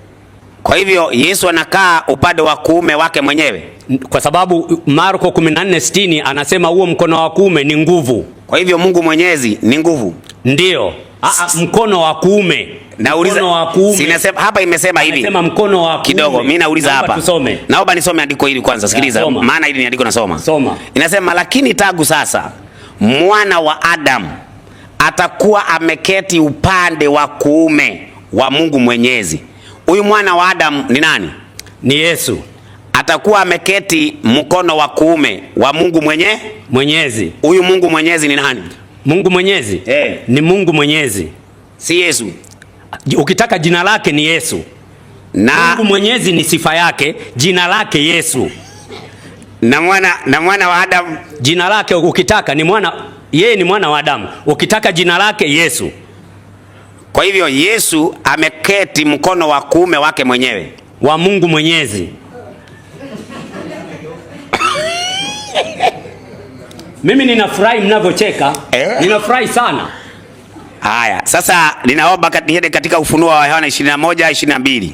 Kwa hivyo Yesu anakaa upande wa kuume wake mwenyewe, kwa sababu Marko 14:60 anasema huo mkono wa kuume ni nguvu. Kwa hivyo Mungu Mwenyezi ni nguvu. Ndio. Mkono wa kuume. Nauliza sinasema hapa, imesema hivi. Nasema mkono wa kuume. Kidogo mimi nauliza hapa. Naomba nisome andiko hili kwanza, sikiliza. Maana hili ni andiko nasoma. Soma. Inasema lakini tangu sasa mwana wa Adamu atakuwa ameketi upande wa kuume wa Mungu Mwenyezi. Huyu mwana wa Adamu ni nani? Ni Yesu. Atakuwa ameketi mkono wa kuume wa Mungu Mwenyezi. Huyu Mungu Mwenyezi ni nani? Mungu Mwenyezi ni Mungu Mwenyezi, si Yesu. Ukitaka jina lake ni Yesu. Mungu Mwenyezi ni sifa yake, jina lake Yesu. Na mwana wa Adamu jina lake ukitaka ni yeye ni mwana wa Adamu. Ukitaka jina lake Yesu. Kwa hivyo Yesu ameketi mkono wa kuume wake mwenyewe wa Mungu Mwenyezi. Mimi ninafurahi mnavyocheka. Ninafurahi sana. Haya, sasa ninaomba niende katika Ufunuo wa Yohana 21:22.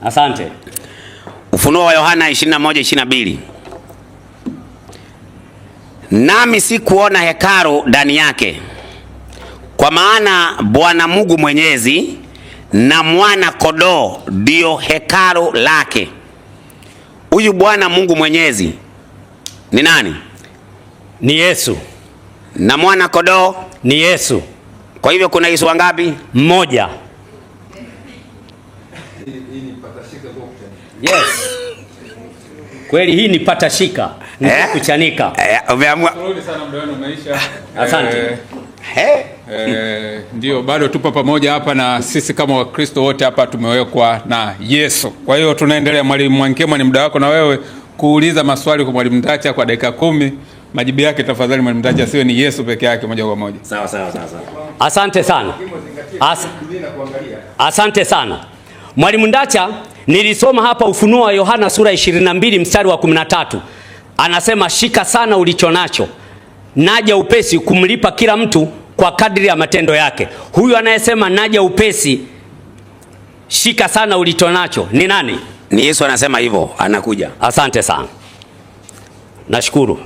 Asante. Ufunuo wa Yohana 21:22. Nami sikuona hekalu ndani yake, kwa maana Bwana Mungu Mwenyezi na mwana kondoo ndio hekalu lake. Huyu Bwana Mungu Mwenyezi ni nani? Ni Yesu. Na mwana kondoo ni Yesu. Kwa hivyo kuna Yesu wangapi? Mmoja. Yes. Kweli hii ni patashika. kuchanika. Umeamua. Sana, muda wenu umeisha. Asante. Ndio, bado tupo pamoja hapa, na sisi kama Wakristo wote hapa tumewekwa na Yesu. Kwa hiyo tunaendelea. Mwalimu Mwankemwa, ni muda wako na wewe kuuliza maswali kwa Mwalimu Ndacha kwa dakika 10. Majibu yake tafadhali Mwalimu Ndacha, siwe ni Yesu peke yake, moja kwa moja. Sawa. Asante sana. Asante sana. Mwalimu Ndacha, nilisoma hapa Ufunuo wa Yohana sura 22 mstari wa 13. Anasema shika sana ulicho nacho, naja upesi kumlipa kila mtu kwa kadri ya matendo yake. Huyu anayesema naja upesi, shika sana ulicho nacho, ni nani? Ni Yesu anasema hivyo, anakuja. Asante sana. Nashukuru.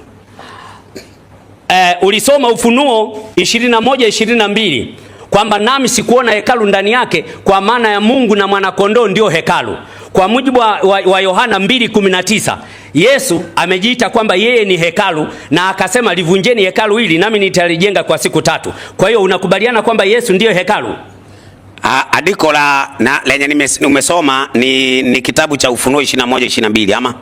Ulisoma Ufunuo 21:22 kwamba nami sikuona hekalu ndani yake, kwa maana ya Mungu na mwanakondoo ndio hekalu. Kwa mujibu wa Yohana 2:19, Yesu amejiita kwamba yeye ni hekalu, na akasema livunjeni hekalu hili nami nitalijenga kwa siku 3. Kwa hiyo unakubaliana kwamba Yesu ndiyo hekalu? Andiko lenye umesoma ni kitabu cha Ufunuo 21:22 ama?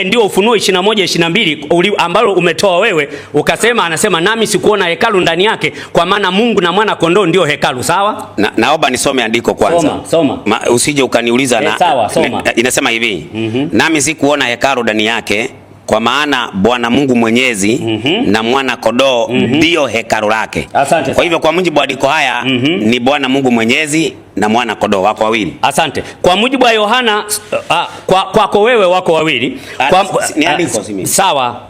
Ndio Ufunuo 21:22 ambalo umetoa wewe, ukasema anasema nami sikuona hekalu ndani yake, kwa maana Mungu na mwana kondoo ndio hekalu. Sawa? Naomba nisome andiko kwanza. Soma. Usije ukaniuliza sawa, soma. Inasema hivi, nami sikuona hekalu ndani yake, kwa maana Bwana Mungu Mwenyezi na mwana kondoo ndio hekalu lake. Asante. Kwa hivyo kwa mujibu wa andiko haya ni Bwana Mungu Mwenyezi na mwana kondoo wako wawili. Asante. Kwa mujibu wa Yohana, kwako wewe wako wawili. Ni andiko si mimi. Sawa.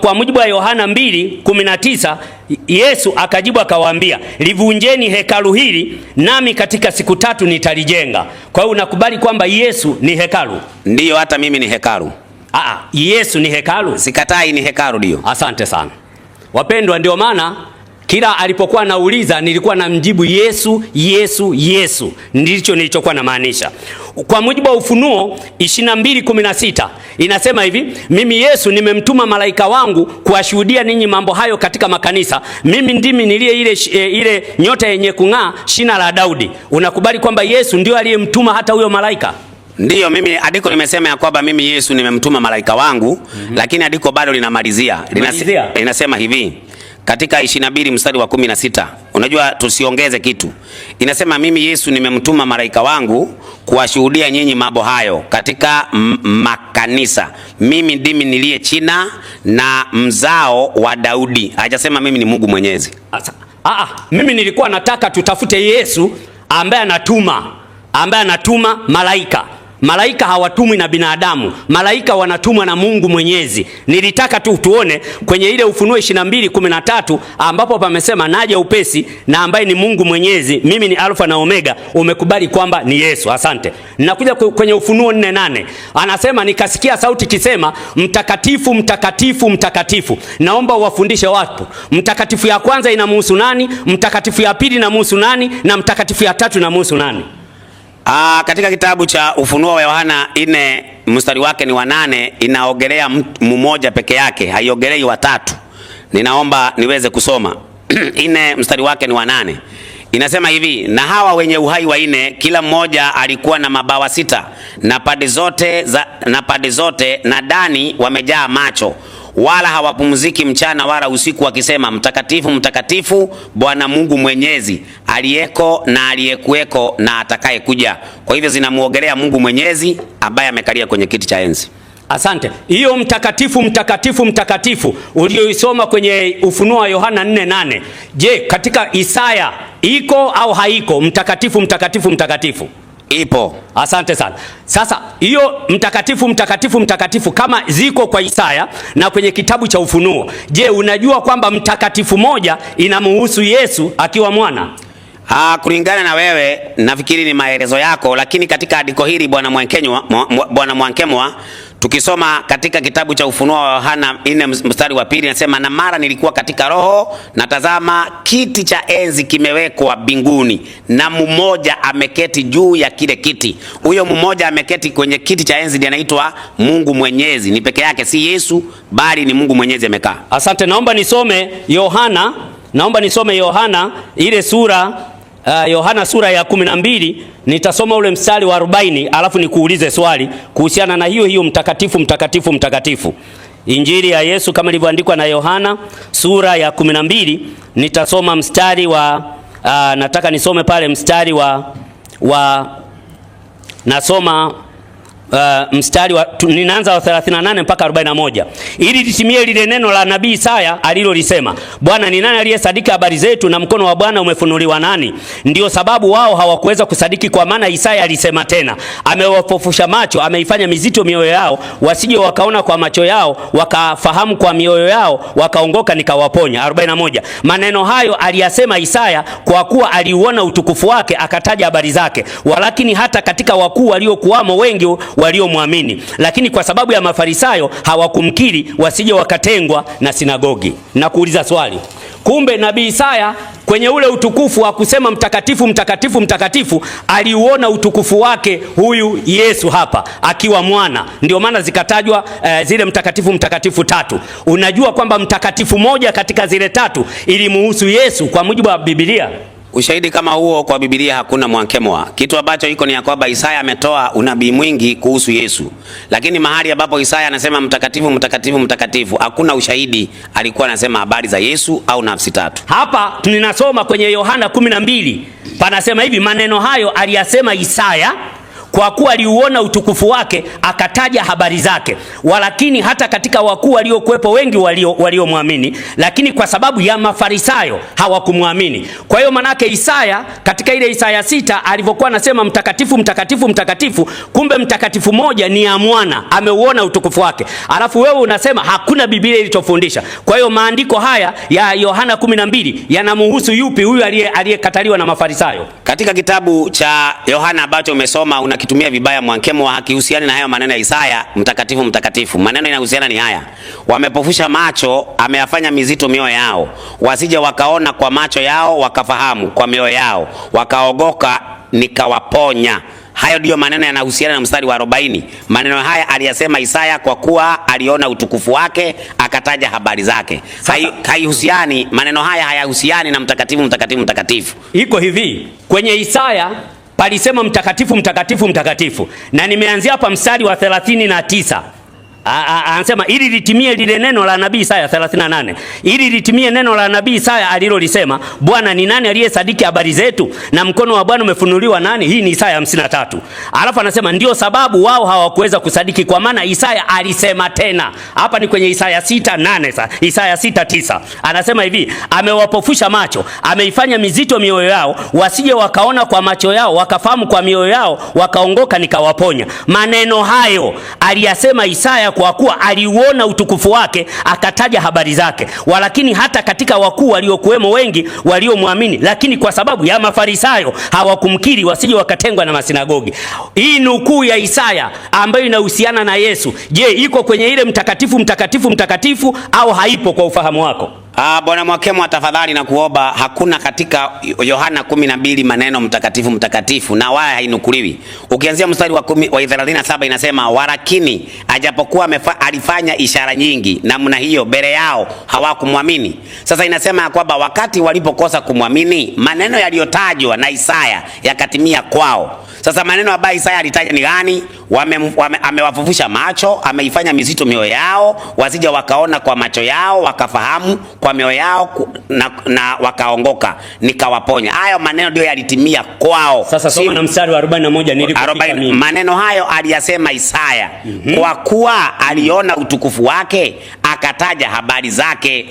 Kwa mujibu wa Yohana 2:19, Yesu akajibu akawaambia, livunjeni hekalu hili nami katika siku 3 nitalijenga. Kwa hiyo unakubali kwamba Yesu ni hekalu? Ndiyo, hata mimi ni hekalu. Yesu ni hekalu? Sikatai, ni hekalu ndio. Asante sana. Wapendwa, ndio maana kila alipokuwa nauliza nilikuwa namjibu Yesu, Yesu, Yesu. Ndicho nilichokuwa na maanisha. Kwa mujibu wa Ufunuo 22:16 inasema hivi, mimi Yesu nimemtuma malaika wangu kuwashuhudia ninyi mambo hayo katika makanisa. Mimi ndimi nilie ile nyota yenye kung'aa, shina la Daudi. Unakubali kwamba Yesu ndio aliyemtuma hata huyo malaika? Ndiyo, mimi andiko nimesema ya kwamba mimi Yesu nimemtuma malaika wangu, lakini andiko bado linamalizia. Linasema hivi katika 22 mstari wa 16. Unajua tusiongeze kitu. Inasema mimi Yesu nimemtuma malaika wangu kuwashuhudia nyinyi mambo hayo katika makanisa. Mimi ndimi nilie china na mzao wa Daudi. Hajasema mimi ni Mungu Mwenyezi. Mimi nilikuwa nataka tutafute Yesu ambaye anatuma malaika. Malaika hawatumwi na binadamu. Malaika wanatumwa na Mungu Mwenyezi. Nilitaka tu tuone kwenye ile Ufunuo 22:13 ambapo pamesema naja upesi, na ambaye ni Mungu Mwenyezi, mimi ni Alfa na Omega. Umekubali kwamba ni Yesu. Asante. Ninakuja kwenye Ufunuo 4:8. Anasema nikasikia sauti kisema, mtakatifu, mtakatifu, mtakatifu. Naomba uwafundishe watu. Mtakatifu ya kwanza inamhusu nani? Mtakatifu ya pili inamhusu nani? Na mtakatifu ya tatu inamhusu nani? Katika kitabu cha Ufunuo wa Yohana 4 mstari wake ni wa 8, inaogelea mmoja peke yake, haiogelei watatu. Ninaomba niweze kusoma. 4 mstari wake ni wa 8. Inasema hivi, na hawa wenye uhai wa 4 kila mmoja alikuwa na mabawa 6 na pande zote na ndani wamejaa macho, wala hawapumziki mchana wala usiku, wakisema mtakatifu, mtakatifu Bwana Mungu Mwenyezi, aliyeko na aliyekuweko na atakaye kuja. Kwa hivyo zinamuogelea Mungu Mwenyezi ambaye amekalia kwenye kiti cha enzi. Asante. Hiyo mtakatifu, mtakatifu, mtakatifu ulioisoma kwenye Ufunuo wa Yohana 4:8, je, katika Isaya iko au haiko mtakatifu, mtakatifu, mtakatifu? Ipo. Asante sana. Sasa hiyo mtakatifu, mtakatifu, mtakatifu kama ziko kwa Isaya na kwenye kitabu cha Ufunuo, je, unajua kwamba mtakatifu moja inamhusu Yesu akiwa mwana? Kulingana na wewe nafikiri ni maelezo yako, lakini katika andiko hili Bwana Mwankemwa, tukisoma katika kitabu cha Ufunuo wa Yohana 4 mstari wa 2, nasema na mara nilikuwa katika roho, na tazama kiti cha enzi kimewekwa mbinguni, na mmoja ameketi juu ya kile kiti. Huyo mmoja ameketi kwenye kiti cha enzi ndiye anaitwa Mungu Mwenyezi. Ni peke yake, si Yesu, bali ni Mungu Mwenyezi amekaa. Asante. Naomba nisome Yohana ile sura Yohana sura ya 12, nitasoma ule mstari wa 40, alafu nikuulize swali kuhusiana na hiyo mtakatifu, mtakatifu, mtakatifu. Injili ya Yesu kama ilivyoandikwa na Yohana sura ya 12. Nitasoma mstari wa nataka nisome pale mstari nasoma mstari wa ninaanza wa 38 mpaka 41, ili litimie lile neno la nabii Isaya alilolisema, Bwana, ni nani aliyesadiki habari zetu, na mkono wa Bwana umefunuliwa nani? Ndio sababu wao hawakuweza kusadiki, kwa maana Isaya alisema tena, amewapofusha macho, ameifanya mizito mioyo yao, wasije wakaona kwa macho yao, wakafahamu kwa mioyo yao, wakaongoka nikawaponya. 41, maneno hayo aliyasema Isaya kwa kuwa aliuona utukufu wake, akataja habari zake. Walakini hata katika wakuu waliokuwamo wengi waliomwamini, lakini kwa sababu ya Mafarisayo hawakumkiri, wasije wakatengwa na sinagogi. Na kuuliza swali, kumbe nabii Isaya kwenye ule utukufu wa kusema mtakatifu mtakatifu mtakatifu, aliuona utukufu wake huyu Yesu hapa akiwa mwana. Ndio maana zikatajwa zile mtakatifu mtakatifu tatu. Unajua kwamba mtakatifu moja katika zile tatu ilimuhusu Yesu kwa mujibu wa Biblia. Ushahidi kama huo kwa Biblia hakuna mwankemwa. Kitu ambacho iko ni ya kwamba Isaya ametoa unabii mwingi kuhusu Yesu, lakini mahali ambapo Isaya anasema mtakatifu mtakatifu mtakatifu, hakuna ushahidi alikuwa anasema habari za Yesu au nafsi tatu. Hapa tunasoma kwenye Yohana 12 panasema hivi, maneno hayo aliyasema Isaya kwa kuwa aliuona utukufu wake, akataja habari zake. Walakini hata katika wakuu waliokuwepo wengi waliomwamini, lakini kwa sababu ya Mafarisayo hawakumwamini. Kwa hiyo manake Isaya katika ile Isaya 6 alivyokuwa anasema mtakatifu mtakatifu mtakatifu, kumbe mtakatifu moja ni ya mwana, ameuona utukufu wake. Alafu wewe unasema hakuna Biblia ilitofundisha. Kwa hiyo maandiko haya ya Yohana 12 yanamhusu yupi huyu aliyekataliwa na Mafarisayo? Katika kitabu cha Yohana ambacho umesoma unakitumia vibaya mwankemo, hakihusiani na hayo maneno ya Isaya mtakatifu mtakatifu. Maneno yanahusiana ni haya: wamepofusha macho, ameyafanya mizito mioyo yao, wasije wakaona kwa macho yao, wakafahamu kwa mioyo yao, wakaogoka nikawaponya. Hayo ndio maneno yanahusiana na mstari wa 40. Maneno haya aliyasema Isaya kwa kuwa aliona utukufu wake, akataja habari zake. Haihusiani, maneno haya hayahusiani na mtakatifu mtakatifu mtakatifu. Iko hivi, kwenye Isaya palisema mtakatifu mtakatifu mtakatifu, na nimeanzia hapa mstari wa 39. Anasema ili litimie lile neno la nabii Isaya 38. Ili litimie neno la nabii Isaya alilolisema, Bwana, ni nani aliyesadiki habari zetu, na mkono wa Bwana umefunuliwa nani? Hii ni Isaya 53. Alafu anasema ndio sababu wao hawakuweza kusadiki, kwa maana Isaya alisema tena. Hapa ni kwenye Isaya 6:8. Sasa Isaya 6:9 anasema hivi, amewapofusha macho, ameifanya mizito mioyo yao, wasije wakaona kwa macho yao, wakafahamu kwa mioyo yao, wakaongoka nikawaponya. Maneno hayo aliyasema Isaya kwa kuwa aliuona utukufu wake, akataja habari zake. Walakini hata katika wakuu waliokuwemo wengi waliomwamini, lakini kwa sababu ya Mafarisayo hawakumkiri, wasije wakatengwa na masinagogi. Hii nukuu ya Isaya ambayo inahusiana na Yesu, je, iko kwenye ile mtakatifu mtakatifu mtakatifu au haipo kwa ufahamu wako? Bwana Mwakemo, tafadhali na kuomba, hakuna katika Yohana 12 maneno mtakatifu mtakatifu, na wala hainukuliwi. Ukianzia mstari wa 37 inasema, walakini ajapokuwa alifanya ishara nyingi namna hiyo mbele yao hawakumwamini. Sasa inasema ya kwamba wakati walipokosa kumwamini, maneno yaliyotajwa na Isaya yakatimia kwao. Sasa maneno ambayo Isaya alitaja ni gani? Amewafufusha macho, ameifanya mizito mioyo yao, wasije wakaona kwa macho yao, wakafahamu kwa mioyo yao, na wakaongoka nikawaponya. Hayo maneno ndio yalitimia kwao. Sasa soma na mstari wa 41 nilipofika mimi. Maneno hayo aliyasema Isaya kwa kuwa aliona utukufu wake, akataja habari zake.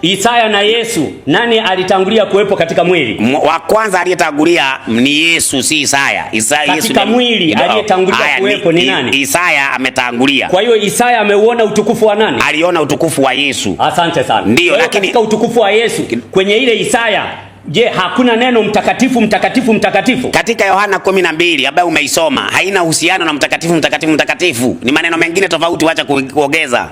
Isaya na Yesu, nani alitangulia kuwepo katika mwili? Wa kwanza aliyetangulia ni Yesu, si Isaya. Katika mwili aliyetangulia kuwepo ni nani? Isaya ametangulia. Kwa hiyo Isaya ameuona utukufu wa nani? Aliona utukufu wa Yesu. Asante sana. Ndio, lakini katika utukufu wa Yesu kwenye ile Isaya, je, hakuna neno mtakatifu mtakatifu mtakatifu? Katika Yohana 12 ambayo umeisoma haina uhusiano na mtakatifu mtakatifu mtakatifu. Ni maneno mengine tofauti, wacha kuongeza.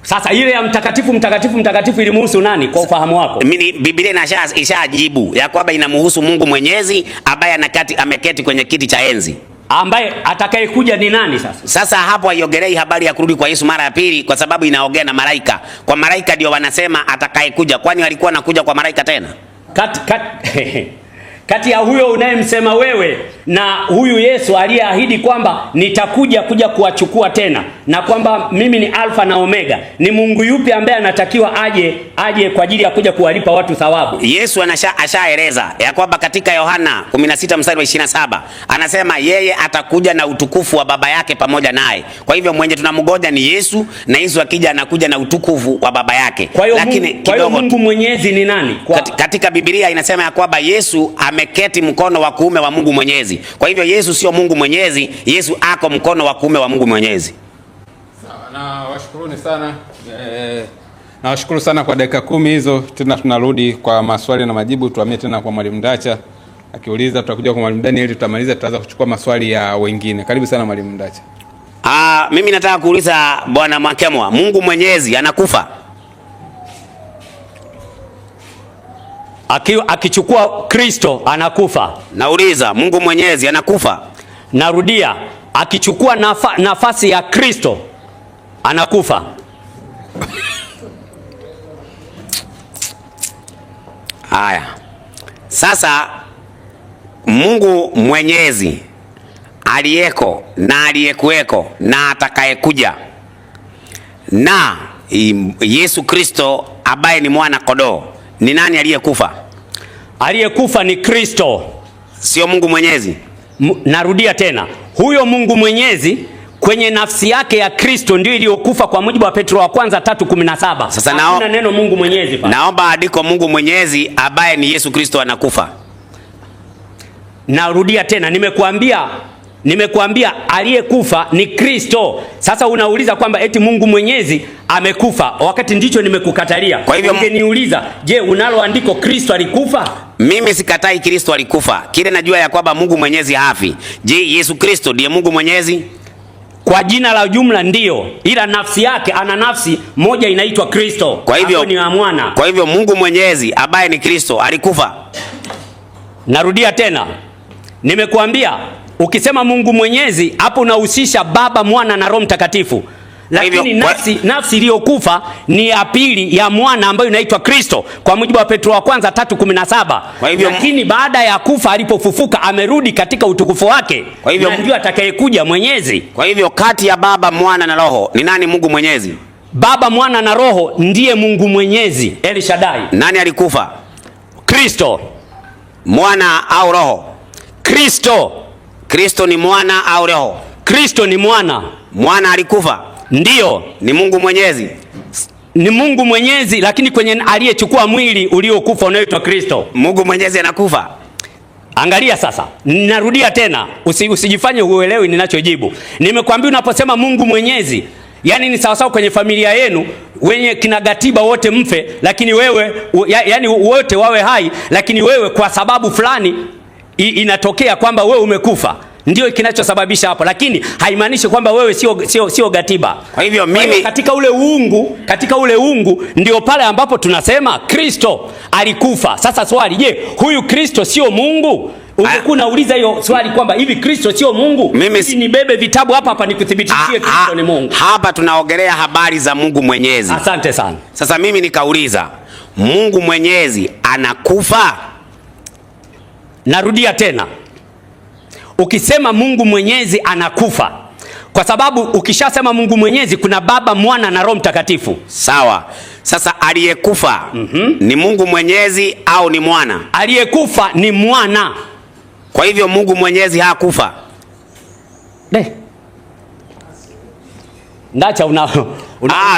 Sasa ile ya mtakatifu mtakatifu mtakatifu ilimhusu nani kwa ufahamu wako? Biblia ishajibu ya kwamba inamhusu Mungu Mwenyezi ambaye ameketi kwenye kiti cha enzi. Ambaye atakayekuja ni nani sasa? Sasa hapo haiongelei habari ya kurudi kwa Yesu mara ya pili, kwa sababu inaongea na malaika. Kwa malaika ndio wanasema atakayekuja, kwani walikuwa nakuja kwa malaika tena? Kati ya huyo unayemsema wewe na huyu Yesu aliyeahidi kwamba nitakuja kuwachukua tena, na kwamba mimi ni Alfa na Omega, ni Mungu yupi ambaye anatakiwa aje kwa ajili ya kuja kuwalipa watu thawabu? Yesu ashaeleza ya kwamba katika Yohana 16 mstari wa 27 anasema yeye atakuja na utukufu wa baba yake pamoja naye. Kwa hivyo mwenye tunamgoja ni Yesu, na Yesu akija anakuja na utukufu wa baba yake. Kwa hiyo Mungu Mwenyezi ni nani? Katika Biblia inasema ya kwamba Yesu ameketi mkono wa kuume wa Mungu Mwenyezi. Kwa hivyo Yesu sio Mungu Mwenyezi, Yesu ako mkono wa kuume wa Mungu Mwenyezi. Sawa, na washukuruni sana. Nawashukuru sana kwa dakika 10 hizo. Tena tunarudi kwa maswali na majibu. Tuhamie tena kwa Mwalimu Ndacha. Akiuliza tutakuja kwa Mwalimu Daniel, tutamaliza, tutaanza kuchukua maswali ya wengine. Karibu sana Mwalimu Ndacha. Mimi nataka kuuliza Bwana Mwakemwa, Mungu Mwenyezi anakufa? Akichukua Kristo anakufa. Nauliza, Mungu Mwenyezi anakufa? Narudia, akichukua nafasi ya Kristo anakufa. Haya. Sasa Mungu Mwenyezi aliyeko na aliyekuweko na atakayekuja, na Yesu Kristo ambaye ni mwana kondoo, ni nani aliyekufa? Aliyekufa ni Kristo, sio Mungu Mwenyezi. Narudia tena, huyo Mungu Mwenyezi kwenye nafsi yake ya Kristo ndio iliyokufa kwa mujibu wa Petro wa kwanza 3:17. Sasa hakuna neno Mungu Mwenyezi pale. Naomba andiko Mungu Mwenyezi ambaye ni Yesu Kristo anakufa. Narudia tena, nimekuambia aliyekufa ni Kristo. Sasa unauliza kwamba eti Mungu Mwenyezi amekufa, wakati ndicho nimekukatalia. Kwa hivyo ungeniuliza, je, unalo andiko Kristo alikufa? Mimi sikatai Kristo alikufa. Kile najua ya kwamba Mungu Mwenyezi hafi. Je, Yesu Kristo ndiye Mungu Mwenyezi? Kwa jina la jumla ndiyo, ila nafsi yake ana nafsi moja inaitwa Kristo. Kwa hivyo ni mwana. Kwa hivyo Mungu Mwenyezi ambaye ni Kristo alikufa. Narudia tena, nimekuambia ukisema Mungu Mwenyezi hapo unahusisha Baba, Mwana na Roho Mtakatifu. Lakini nafsi iliyokufa ni ya pili ya mwana ambayo inaitwa Kristo kwa mujibu wa Petro wa kwanza 3:17. Lakini baada ya kufa alipofufuka amerudi katika utukufu wake. Kwa hivyo ndio atakayekuja Mwenyezi. Kwa hivyo kati ya Baba, Mwana na Roho ni nani Mungu Mwenyezi? Baba, Mwana na Roho ndiye Mungu Mwenyezi, El Shaddai. Nani alikufa? Kristo. Mwana au Roho? Kristo. Kristo ni mwana au Roho? Kristo ni mwana. Mwana alikufa? Ndiyo. Ni Mungu Mwenyezi? Ni Mungu Mwenyezi, lakini kwenye aliyechukua mwili uliokufa unaitwa Kristo. Mungu Mwenyezi anakufa? Angalia sasa, narudia tena, usijifanye uelewi ninachojibu. Nimekwambia unaposema Mungu Mwenyezi, yani ni sawasawa kwenye familia yenu wenye kina Gatiba wote mfe, lakini wewe yani wote wawe hai, lakini wewe kwa sababu fulani inatokea kwamba wewe umekufa. Ndio kinachosababisha hapo, lakini haimaanishi kwamba wewe sio Gatiba. Kwa hivyo mimi katika ule uungu ndio pale ambapo tunasema Kristo alikufa. Sasa swali, je, huyu Kristo sio Mungu? Ungekuwa unauliza hiyo swali kwamba hivi Kristo sio Mungu? Mimi nibebe vitabu hapa nikuthibitishie Kristo ni Mungu. Hapa tunaongelea habari za Mungu Mwenyezi. Asante sana. Sasa mimi nikauliza, Mungu Mwenyezi anakufa? Narudia tena, ukisema Mungu Mwenyezi anakufa, kwa sababu ukishasema Mungu Mwenyezi kuna Baba, Mwana na Roho Mtakatifu. Sawa. Sasa aliyekufa ni Mungu Mwenyezi au ni mwana? Aliyekufa ni mwana. Kwa hivyo Mungu Mwenyezi hakufa. Ndacha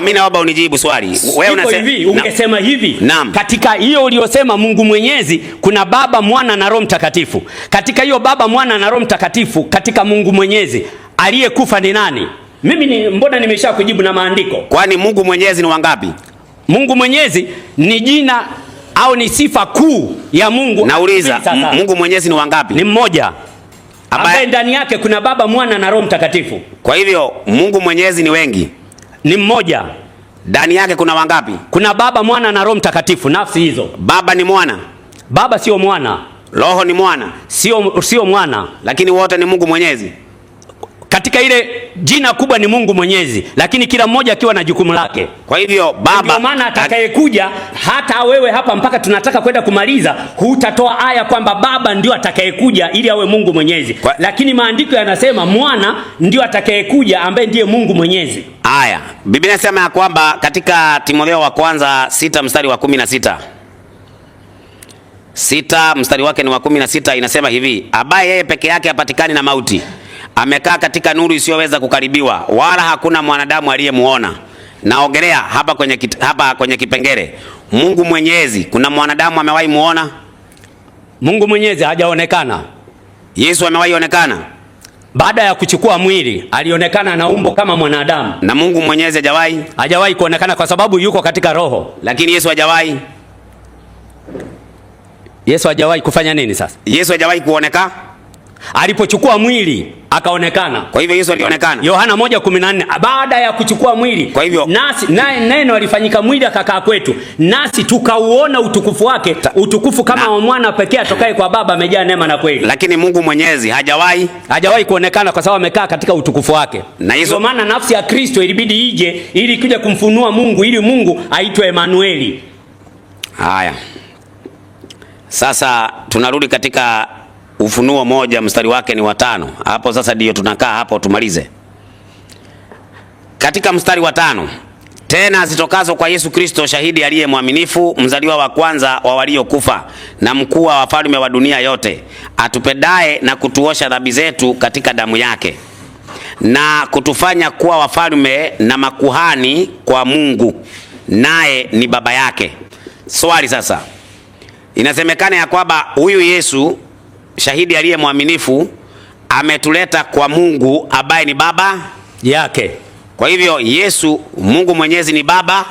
mimi naomba unijibu swali. Wewe unasema hivi, ungesema hivi. Katika hiyo uliyosema Mungu Mwenyezi kuna Baba, Mwana na Roho Mtakatifu. Katika hiyo Baba, Mwana na Roho Mtakatifu, katika Mungu Mwenyezi aliyekufa ni nani? Mbona nimesha kujibu na maandiko. Kwani Mungu Mwenyezi ni wangapi? Mungu Mwenyezi ni jina au ni sifa kuu ya Mungu. Nauliza, Mungu Mwenyezi ni wangapi? Ni mmoja, ambaye ndani yake kuna Baba, Mwana na Roho Mtakatifu. Kwa hivyo Mungu Mwenyezi ni wengi? Ni mmoja. Ndani yake kuna wangapi? Kuna Baba, Mwana na Roho Mtakatifu, nafsi hizo. Baba ni mwana? Baba sio mwana. Roho ni mwana? Sio mwana. Lakini wote ni Mungu Mwenyezi. Katika katika ile jina kubwa ni Mungu Mwenyezi, lakini kila mmoja akiwa na jukumu lake. Kwa hivyo Baba, ndio maana atakayekuja, hata wewe hapa mpaka tunataka kwenda kumaliza, hutatoa aya kwamba Baba ndio atakayekuja ili awe Mungu Mwenyezi. Lakini maandiko yanasema Mwana ndio atakayekuja ambaye ndiye Mungu Mwenyezi. Aya, Biblia inasema ya kwamba katika Timotheo wa kwanza 6 mstari wa 16. 6 mstari wake ni wa 16, inasema hivi: ambaye yeye peke yake hapatikani na mauti, amekaa katika nuru isiyoweza kukaribiwa, wala hakuna mwanadamu aliyemuona. Naongelea hapa kwenye kipengele Mungu Mwenyezi. Kuna mwanadamu amewahi muona? Mungu Mwenyezi hajaonekana. Yesu amewahi onekana? Baada ya kuchukua mwili alionekana na umbo kama mwanadamu. Na Mungu Mwenyezi hajawahi kuonekana kwa sababu yuko katika roho. Lakini Yesu hajawahi. Yesu hajawahi kufanya nini sasa? Yesu hajawahi kuonekana. Alipochukua mwili akaonekana. Kwa hivyo Yesu alionekana. Yohana 1:14, baada ya kuchukua mwili. Kwa hivyo nasi naye neno alifanyika mwili akakaa kwetu, nasi tukauona utukufu wake, utukufu kama wa mwana pekee atokaye kwa Baba, amejaa neema na kweli. Lakini Mungu Mwenyezi hajawahi kuonekana kwa sababu amekaa katika utukufu wake. Na ndio maana nafsi ya Kristo ilibidi ije ili kuja kumfunua Mungu, ili Mungu aitwe Emanueli. Haya. Sasa tunarudi katika Ufunuo 1 mstari wake ni wa 5. Hapo sasa ndio tunakaa hapo tumalize. Katika mstari wa 5, tena zitokazo kwa Yesu Kristo, shahidi aliye mwaminifu, mzaliwa wa kwanza wa waliokufa, na mkuu wa wafalme wa dunia yote, atupendaye na kutuosha dhambi zetu katika damu yake, na kutufanya kuwa wafalme na makuhani kwa Mungu, naye ni baba yake. Swali sasa, inasemekana ya kwamba huyu Yesu shahidi aliye mwaminifu ametuleta kwa Mungu ambaye ni baba yake. Kwa hivyo Yesu, Mungu Mwenyezi ni baba.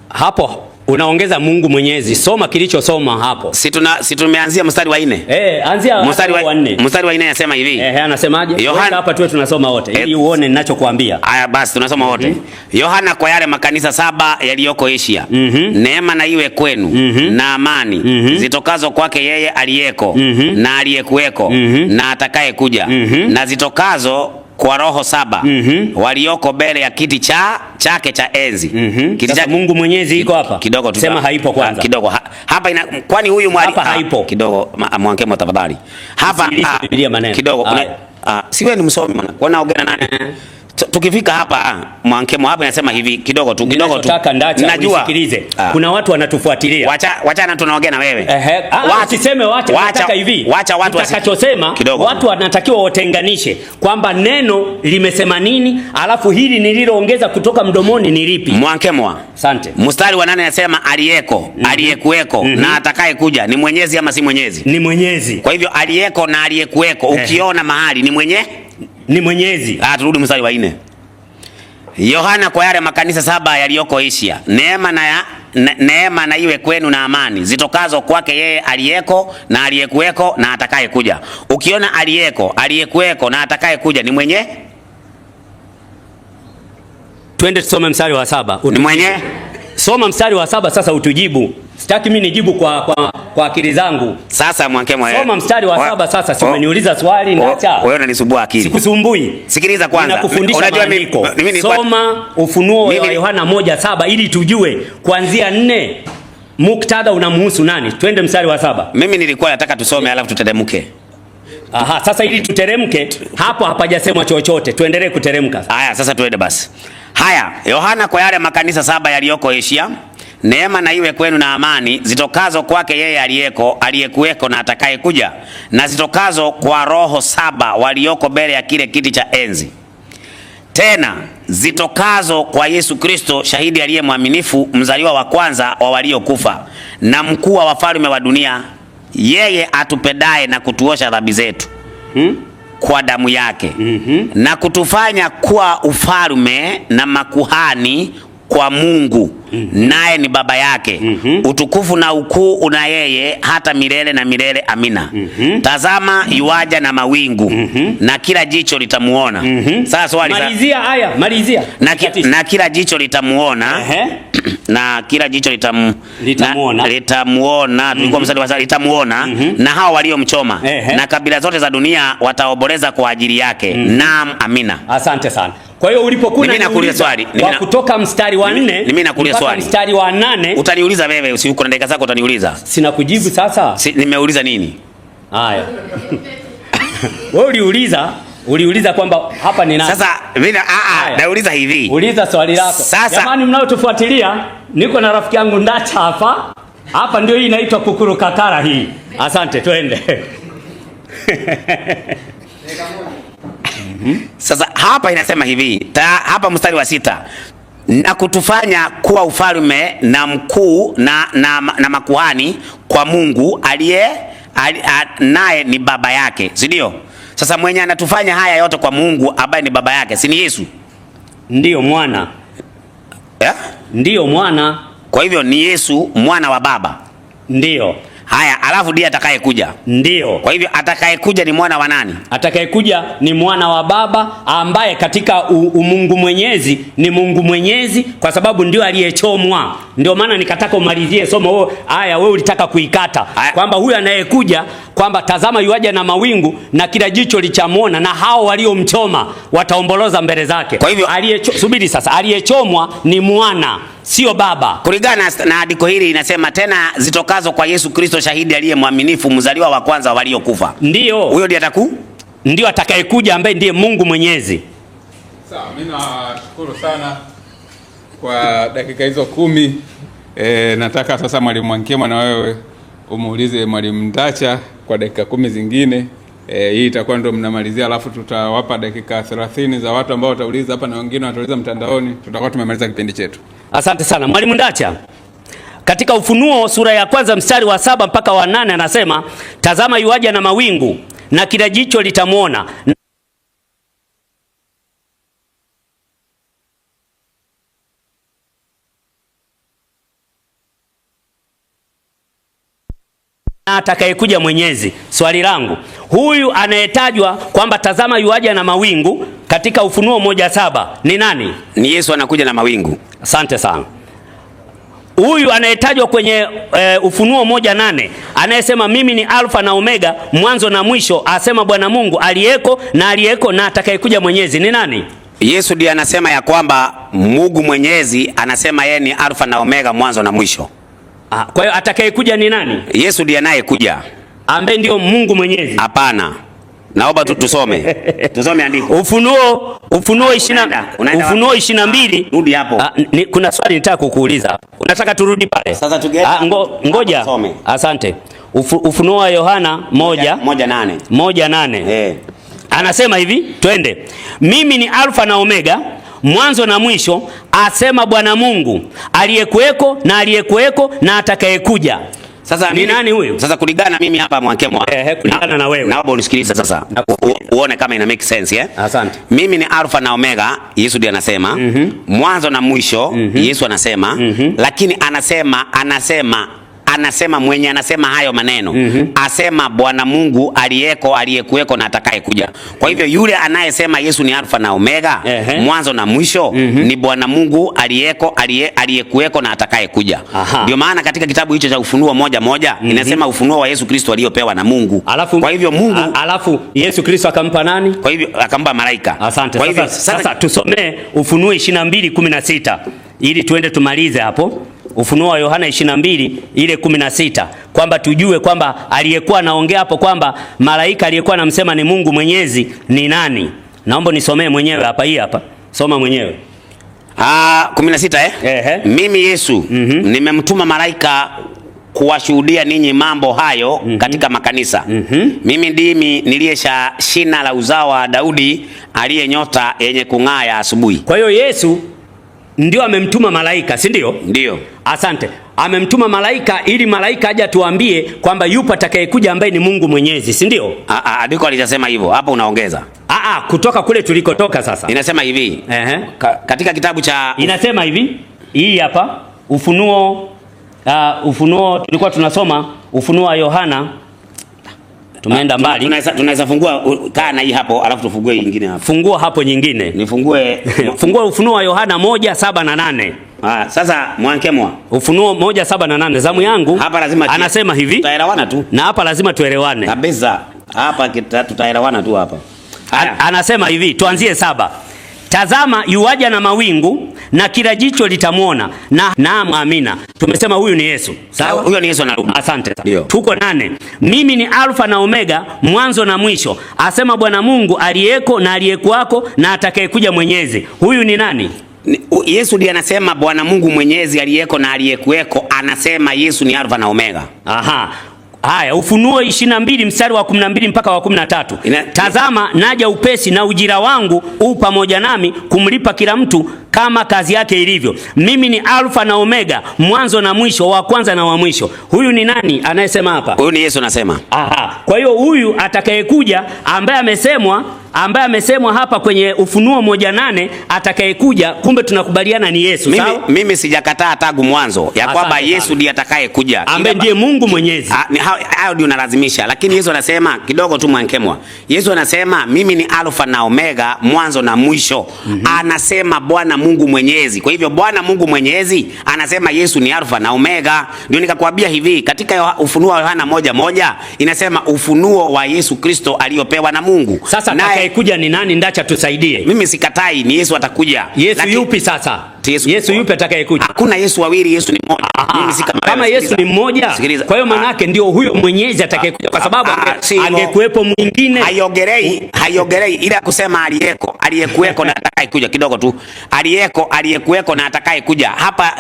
Hapo unaongeza Mungu Mwenyezi. Soma kilichosoma hapo. Si tumeanzia mstari wa 4. Anzia mstari wa 4. Mstari wa 4 anasema hivi. Anasemaje? Yohana, hapa tuwe tunasoma wote ili uone ninachokuambia. Haya basi tunasoma wote. Yohana kwa yale makanisa 7 yaliyoko Asia. Neema na iwe kwenu na amani zitokazo kwake yeye aliyeko na aliyekuweko na atakaye kuja na zitokazo kwa roho 7 walioko mbele ya kiti chake cha enzi. Kiti cha Mungu Mwenyezi iko hapa. Kidogo tu. Sema haipo kwanza. Kidogo. Hapa kwani huyu mwali hapa haipo. Kidogo Mwankemo tafadhali. Hapa kidogo. Si wewe ni msomi bwana. Kuna ongea nani? Tukifika hapa Mwankemo hapa inasema hivi kidogo tu. Najua unisikilize. Kuna watu wanatufuatilia. Wacha tunaongea na wewe. Usiseme wacha, nataka hivi. Wacha watu watakachosema watu wanatakiwa watenganishe kwamba neno limesema nini, alafu hili nililoongeza kutoka mdomoni ni lipi. Mwankemo. Asante. Mstari wa 8 anasema aliyeko, aliyekuweko na atakaye kuja. Ni Mwenyezi ama si Mwenyezi? Ni Mwenyezi. Kwa hivyo aliyeko na aliyekuweko ukiona mahali ni Mwenyezi. Turudi mstari wa 4. Yohana kwa yale makanisa 7 yaliyoko Asia. Neema na iwe kwenu na amani zitokazo kwake yeye aliyeko na aliyekuweko na atakaye kuja. Ukiona aliyeko, aliyekuweko na atakaye kuja ni mwenye. Twende tusome mstari wa 7. Ni mwenye. Soma mstari wa 7 sasa utujibu. Sitaki mimi nijibu kwa akili zangu. Sasa Mwankemo wewe. Soma mstari wa 7 sasa, si umeniuliza swali na acha. Wewe unanisumbua akili. Sikusumbui. Sikiliza kwanza. Unajua mimi soma Ufunuo wa Yohana 1:7 ili tujue kuanzia 4 muktadha unamhusu nani. Twende mstari wa 7. Mimi nilikuwa nataka tusome alafu tuteremke. Sasa ili tuteremke hapo hapajasemwa chochote. Tuendelee kuteremka. Haya, sasa tuende basi. Haya, Yohana kwa yale makanisa 7 yaliyoko Asia. Neema na iwe kwenu na amani zitokazo kwake yeye aliyeko, aliyekuweko na atakaye kuja, na zitokazo kwa roho 7 walioko mbele ya kile kiti cha enzi. Tena zitokazo kwa Yesu Kristo, shahidi aliye mwaminifu, mzaliwa wa kwanza wa waliokufa, na mkuu wa wafalme wa dunia, yeye atupendaye na kutuosha dhambi zetu kwa damu yake, na kutufanya kuwa ufalme na makuhani kwa Mungu, naye ni baba yake. Utukufu na ukuu una yeye hata milele na milele. Amina. Tazama yuaja na mawingu, na kila jicho litamuona. Sasa swali malizia. Na kila jicho litamuona na kila jicho litamuona. Tulikuwa mstari wa litamuona na hao waliomchoma na kabila zote za dunia wataomboleza kwa ajili yake. Naam, amina. Asante sana. Kwa hiyo ulipokuna mimi nakuuliza swali, kutoka mstari wa 4 mimi nakuuliza swali, mstari wa 8 utaniuliza wewe, usiuko na dakika zako utaniuliza. Sina kujibu sasa. Nimeuliza nini? Haya. Wewe uliuliza kwamba hapa ni nani? Sasa mimi nauliza hivi. Uliza swali lako. Jamani mnaotufuatilia, niko na rafiki yangu Ndacha hapa. Hapa ndio hii inaitwa Kukuru Kakara hii. Asante, twende. Sasa hapa inasema hivi, hapa mstari wa 6, na kutufanya kuwa ufalme na mkuu na makuhani kwa Mungu aliye naye ni baba yake, si ndio? Sasa mwenye anatufanya haya yote kwa Mungu ambaye ni baba yake, si ni Yesu? Ndiyo mwana. Ndiyo mwana. Kwa hivyo ni Yesu mwana wa baba. Ndiyo. Haya, alafu ndiye atakayekuja. Ndiyo. Kwa hivyo atakayekuja ni mwana wa nani? Atakayekuja ni mwana wa baba ambaye katika Mungu Mwenyezi ni Mungu Mwenyezi, kwa sababu ndio aliyechomwa. Ndio maana nikataka umalizie somo wewe ulitaka kuikata. Kwamba huyu anayekuja, kwamba tazama yuaja na mawingu na kila jicho lichamuona na hao waliomchoma wataomboloza mbele zake. Kwa hivyo subiri sasa, aliyechomwa ni mwana, sio baba. Kulingana na andiko hili inasema tena zitokazo kwa Yesu Kristo shahidi aliye mwaminifu, mzaliwa wa kwanza waliokufa. Ndio. Huyo ndiye ndio atakayekuja ambaye ndiye Mungu Mwenyezi. Sawa, mimi nashukuru sana kwa dakika hizo 10. Nataka sasa Mwalimu Mwankema na wewe umuulize Mwalimu Ndacha kwa dakika 10 zingine. Hii itakuwa ndio mnamalizia, alafu tutawapa dakika 30 za watu ambao watauliza hapa na wengine watauliza mtandaoni. Tutakuwa tumemaliza kipindi chetu. Asante sana Mwalimu Ndacha. Katika Ufunuo sura ya 1 mstari wa 7 mpaka wa 8 anasema, tazama yuaja na mawingu na kila jicho litamuona na atakayekuja Mwenyezi. Swali langu, huyu anayetajwa kwamba tazama yuaja na mawingu katika Ufunuo 1:7 ni nani? Ni Yesu anakuja na mawingu. Asante sana. Huyu anayetajwa kwenye Ufunuo 1:8 anayesema mimi ni Alfa na Omega, mwanzo na mwisho, asema Bwana Mungu aliyeko na atakayekuja Mwenyezi ni nani? Yesu ndiye anasema ya kwamba Mungu Mwenyezi anasema yeye ni Alfa na Omega, mwanzo na mwisho. Kwa hiyo atakayekuja ni nani? Yesu ndiye anayekuja, ambaye ndio Mungu Mwenyezi. Hapana. Naomba tusome. Tusome andiko. Ufunuo 22. Rudi hapo. Kuna swali nitaka kukuuliza. Unataka turudi pale? Sasa tugeta. Ngoja. Asante. Ufunuo wa Yohana 1:8. Anasema hivi, twende. Mimi ni Alfa na Omega, mwanzo na mwisho, asema Bwana Mungu aliyekuweko na atakayekuja. Sasa ni nani huyu? Sasa kulingana mimi hapa Mwankemwa. Kulingana na wewe. Naomba unisikilize sasa. Uone kama ina make sense, Asante. Mimi ni Alfa na Omega, Yesu ndiye anasema. Mwanzo na mwisho, Yesu anasema. Lakini anasema mwenye anasema hayo maneno, asema Bwana Mungu aliyekuweko na atakayekuja. Kwa hivyo yule anayesema Yesu ni Alfa na Omega, mwanzo na mwisho, ni Bwana Mungu aliyekuweko na atakayekuja. Ndio maana katika kitabu hicho cha Ufunuo 1:1 inasema ufunuo wa Yesu Kristo aliopewa na Mungu. Kwa hivyo Mungu Yesu Kristo akampa nani? Kwa hivyo akampa malaika. Asante. Kwa hivyo sasa tusomee Ufunuo 22:16 ili tuende tumalize hapo. Ufunuo wa Yohana 22:16 kwamba tujue kwamba aliyekuwa anaongea hapo kwamba malaika aliyekuwa anamsema ni Mungu Mwenyezi ni nani. Naomba nisomee mwenyewe hapa, hii hapa. Soma mwenyewe. 16 Mimi Yesu nimemtuma malaika kuwashuhudia ninyi mambo hayo katika makanisa. Mimi ndimi niliye shina la uzao wa Daudi, aliye nyota yenye kung'aa ya asubuhi. Kwa hiyo Yesu ndio amemtuma malaika, si ndio? Ndio. Asante. Amemtuma malaika ili malaika aje tuambie kwamba yupo atakayekuja ambaye ni Mungu Mwenyezi, si ndio? Andiko alijasema hivyo. Hapo unaongeza. Kutoka kule tulikotoka sasa. Inasema hivi. Katika kitabu cha inasema hivi. Hii hapa Ufunuo tulikuwa tunasoma Ufunuo wa Yohana. Tumeenda mbali. Tunaweza fungua kaa na hii hapo alafu tufungue nyingine hapo. Fungua hapo nyingine. Nifungue Fungua Ufunuo wa Yohana 1:7 na 8. Sasa Mwankemwa, Ufunuo 1:7 na 8, zamu yangu hapa lazima anasema hivi, tutaelewana tu na hapa lazima tuelewane kabisa, hapa tutaelewana tu hapa. Anasema hivi, tuanzie 7. Tazama yuaja na mawingu na kila jicho litamwona, na naam, amina. Tumesema huyu ni Yesu. Sawa, huyo ni Yesu anarudi. Asante. Tuko 8. Mimi ni Alfa na Omega, mwanzo na mwisho, asema Bwana Mungu aliyeko na aliyekuwako na atakayekuja mwenyezi. Huyu ni nani? Yesu ndiye anasema Bwana Mungu mwenyezi aliyeko na aliyekuweko, anasema Yesu ni Alfa na Omega. Aha. Haya, Ufunuo 22 mstari wa 12 mpaka wa 13. Tazama naja upesi, na ujira wangu u pamoja nami kumlipa kila mtu kama kazi yake ilivyo. Mimi ni Alfa na Omega, mwanzo na mwisho, wa kwanza na wa mwisho. Huyu ni nani anayesema hapa? Huyu ni Yesu anasema. Aha. Kwa hiyo huyu atakayekuja ambaye amesemwa hapa kwenye Ufunuo 1:8 atakayekuja, kumbe tunakubaliana ni Yesu. Sawa? Mimi sijakataa tangu mwanzo ya kwamba Yesu ndiye atakayekuja, ambaye ndiye Mungu mwenyezi. Hayo ndio unalazimisha, lakini Yesu anasema kidogo tu Mwankemwa. Yesu anasema mimi ni Alfa na Omega, mwanzo na mwisho. Anasema Bwana Mungu mwenyezi. Kwa hivyo Bwana Mungu mwenyezi anasema Yesu ni Alfa na Omega. Ndio nikakwambia hivi, katika Ufunuo wa Yohana 1:1 inasema ufunuo wa Yesu Kristo aliyopewa na Mungu. Sasa atakayekuja ni nani? Ndacha tusaidie. Mimi sikatai ni Yesu atakuja. Yesu yupi sasa? Yesu yupi atakayekuja? Hakuna Yesu wawili, Yesu ni mmoja. Mimi kama Yesu ni mmoja, kwa hiyo maana yake ndio huyo mwenyezi atakayekuja, kwa sababu angekuepo mwingine. Haiogerei ila kusema aliyekuweko na atakayekuja. Kidogo tu, aliyekuweko na atakayekuja. Hapa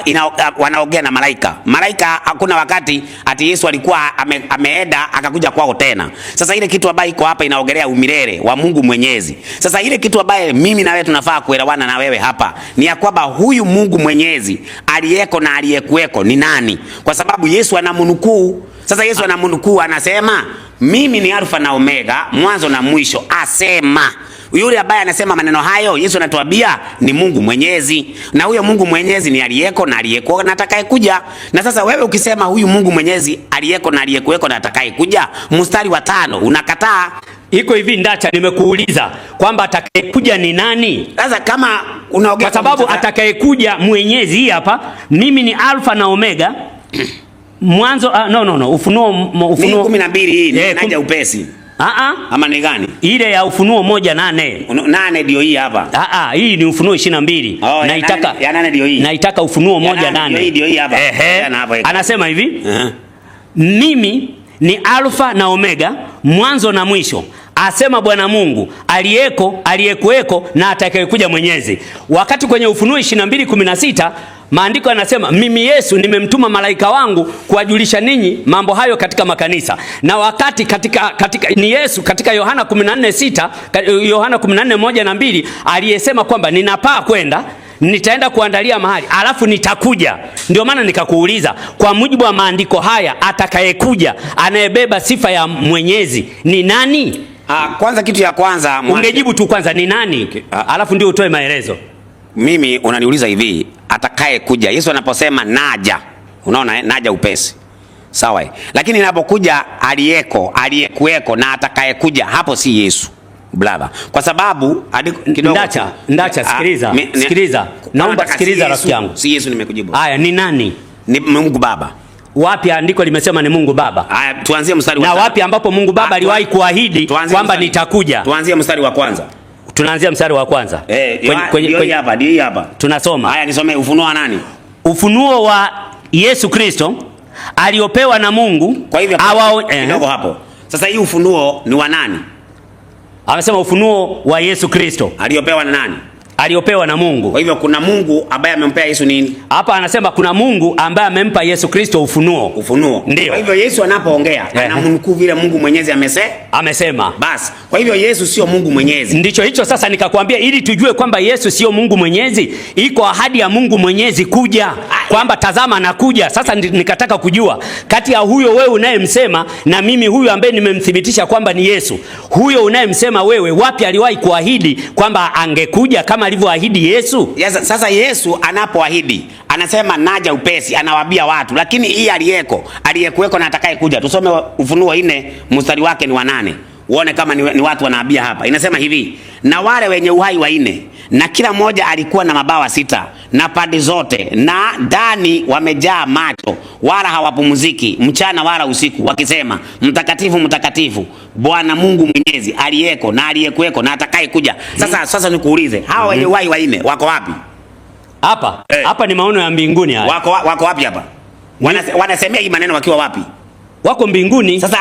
wanaongea na malaika. Malaika hakuna wakati ati Yesu alikuwa ameenda akakuja kwao tena. Sasa ile kitu ambayo iko hapa inaongelea umilele wa Mungu mwenyezi. Sasa ile kitu ambaye mimi na wewe tunafaa kuelewana na wewe hapa ni ya kwamba huyu Mungu mwenyezi aliyeko na aliyekuweko ni nani? Kwa sababu Yesu anamnukuu. Sasa Yesu anamnukuu, anasema mimi ni Alfa na Omega, mwanzo na mwisho. Asema yule ambaye anasema maneno hayo, Yesu anatuambia ni Mungu mwenyezi, na huyo Mungu mwenyezi ni aliyeko na aliyekuwa na atakayekuja. Na sasa wewe ukisema huyu Mungu mwenyezi aliyeko na aliyekuweko na atakayekuja, mstari wa 5 unakataa. Iko hivi, Ndacha, nimekuuliza kwamba atakayekuja ni nani? Sasa kama unaongea, kwa sababu atakayekuja mwenyezi hii hapa, mimi ni Alfa na Omega mwanzo. Ufunuo 12 hii naja upesi. Ama ni gani? Ile ya Ufunuo 1:8. 8 ndio hii hapa. Hii ni Ufunuo 22. Naitaka ya 8 ndio hii. Naitaka Ufunuo 1:8. Ndio hii hapa. Anasema hivi, mimi ni Alfa na Omega, mwanzo na mwisho, asema Bwana Mungu aliyeko, aliyekuweko na atakayekuja mwenyezi. Wakati kwenye Ufunuo 22:16 maandiko yanasema mimi Yesu nimemtuma malaika wangu kuwajulisha ninyi mambo hayo katika makanisa. Na wakati katika ni Yesu katika Yohana 14:6, Yohana 14:1 na 2 aliyesema kwamba ninapaa kwenda, nitaenda kuandalia mahali, alafu nitakuja. Ndio maana nikakuuliza, kwa mujibu wa maandiko haya atakayekuja anayebeba sifa ya mwenyezi ni nani? Kwanza kitu ya kwanza ungejibu tu kwanza ni nani, alafu ndio utoe maelezo. Mimi unaniuliza hivi, atakayekuja, Yesu anaposema naja, unaona naja upesi, sawa? Lakini inapokuja aliyeko, aliyekuweko na atakayekuja, hapo si Yesu brother, kwa sababu kidogo. Ndacha, sikiliza, naomba sikiliza rafiki yangu. Si Yesu, nimekujibu. Haya, ni nani? Ni Mungu Baba. Wapi andiko limesema ni Mungu Baba? Haya, tuanzie mstari wa na wapi ambapo Mungu Baba aliwahi kuahidi kwamba nitakuja? Tuanzie mstari wa kwanza. Tunaanzia mstari wa kwanza. Ndio hapa. Tunasoma. Haya, nisomee Ufunuo wa nani? Ufunuo wa Yesu Kristo aliopewa na Mungu. Kwa hivyo kidogo hapo. Sasa hii ufunuo ni wa nani? Amesema ufunuo wa Yesu Kristo aliopewa na nani? Aliopewa na Mungu. Kwa hivyo kuna Mungu ambaye amempea Yesu nini? Hapa anasema kuna Mungu ambaye amempa Yesu Kristo ufunuo. Ndio. Kwa hivyo Yesu anapoongea anamnukuu vile Mungu mwenyezi amesema. Basi. Kwa hivyo Yesu sio Mungu mwenyezi. Ndicho hicho sasa nikakwambia, ili tujue kwamba Yesu sio Mungu mwenyezi, iko ahadi ya Mungu mwenyezi kuja, kwamba tazama anakuja. Sasa nikataka kujua kati ya huyo wewe unayemsema na mimi huyu ambaye nimemthibitisha kwamba ni Yesu, huyo unayemsema wewe, wapi aliwahi kuahidi kwamba angekuja kama alivyoahidi Yesu? Yes, sasa Yesu anapoahidi anasema naja upesi, anawaambia watu, lakini hii aliyekuweko na atakayekuja. Tusome Ufunuo 4 mstari wake ni wa 8. Uone kama ni watu wanaambia hapa. Inasema hivi, na wale wenye uhai wa 4 na kila mmoja alikuwa na mabawa 6 na pande zote, na ndani wamejaa macho, wala hawapumziki mchana wala usiku, wakisema mtakatifu, mtakatifu, Bwana Mungu Mwenyezi, aliyeko na aliyekuweko na atakaye kuja. Sasa nikuulize, hawa wenye uhai wanne wako wapi? Hapa ni maono ya mbinguni haya. Wako wapi hapa? Wanasemea hii maneno wakiwa wapi? Wako mbinguni. Sasa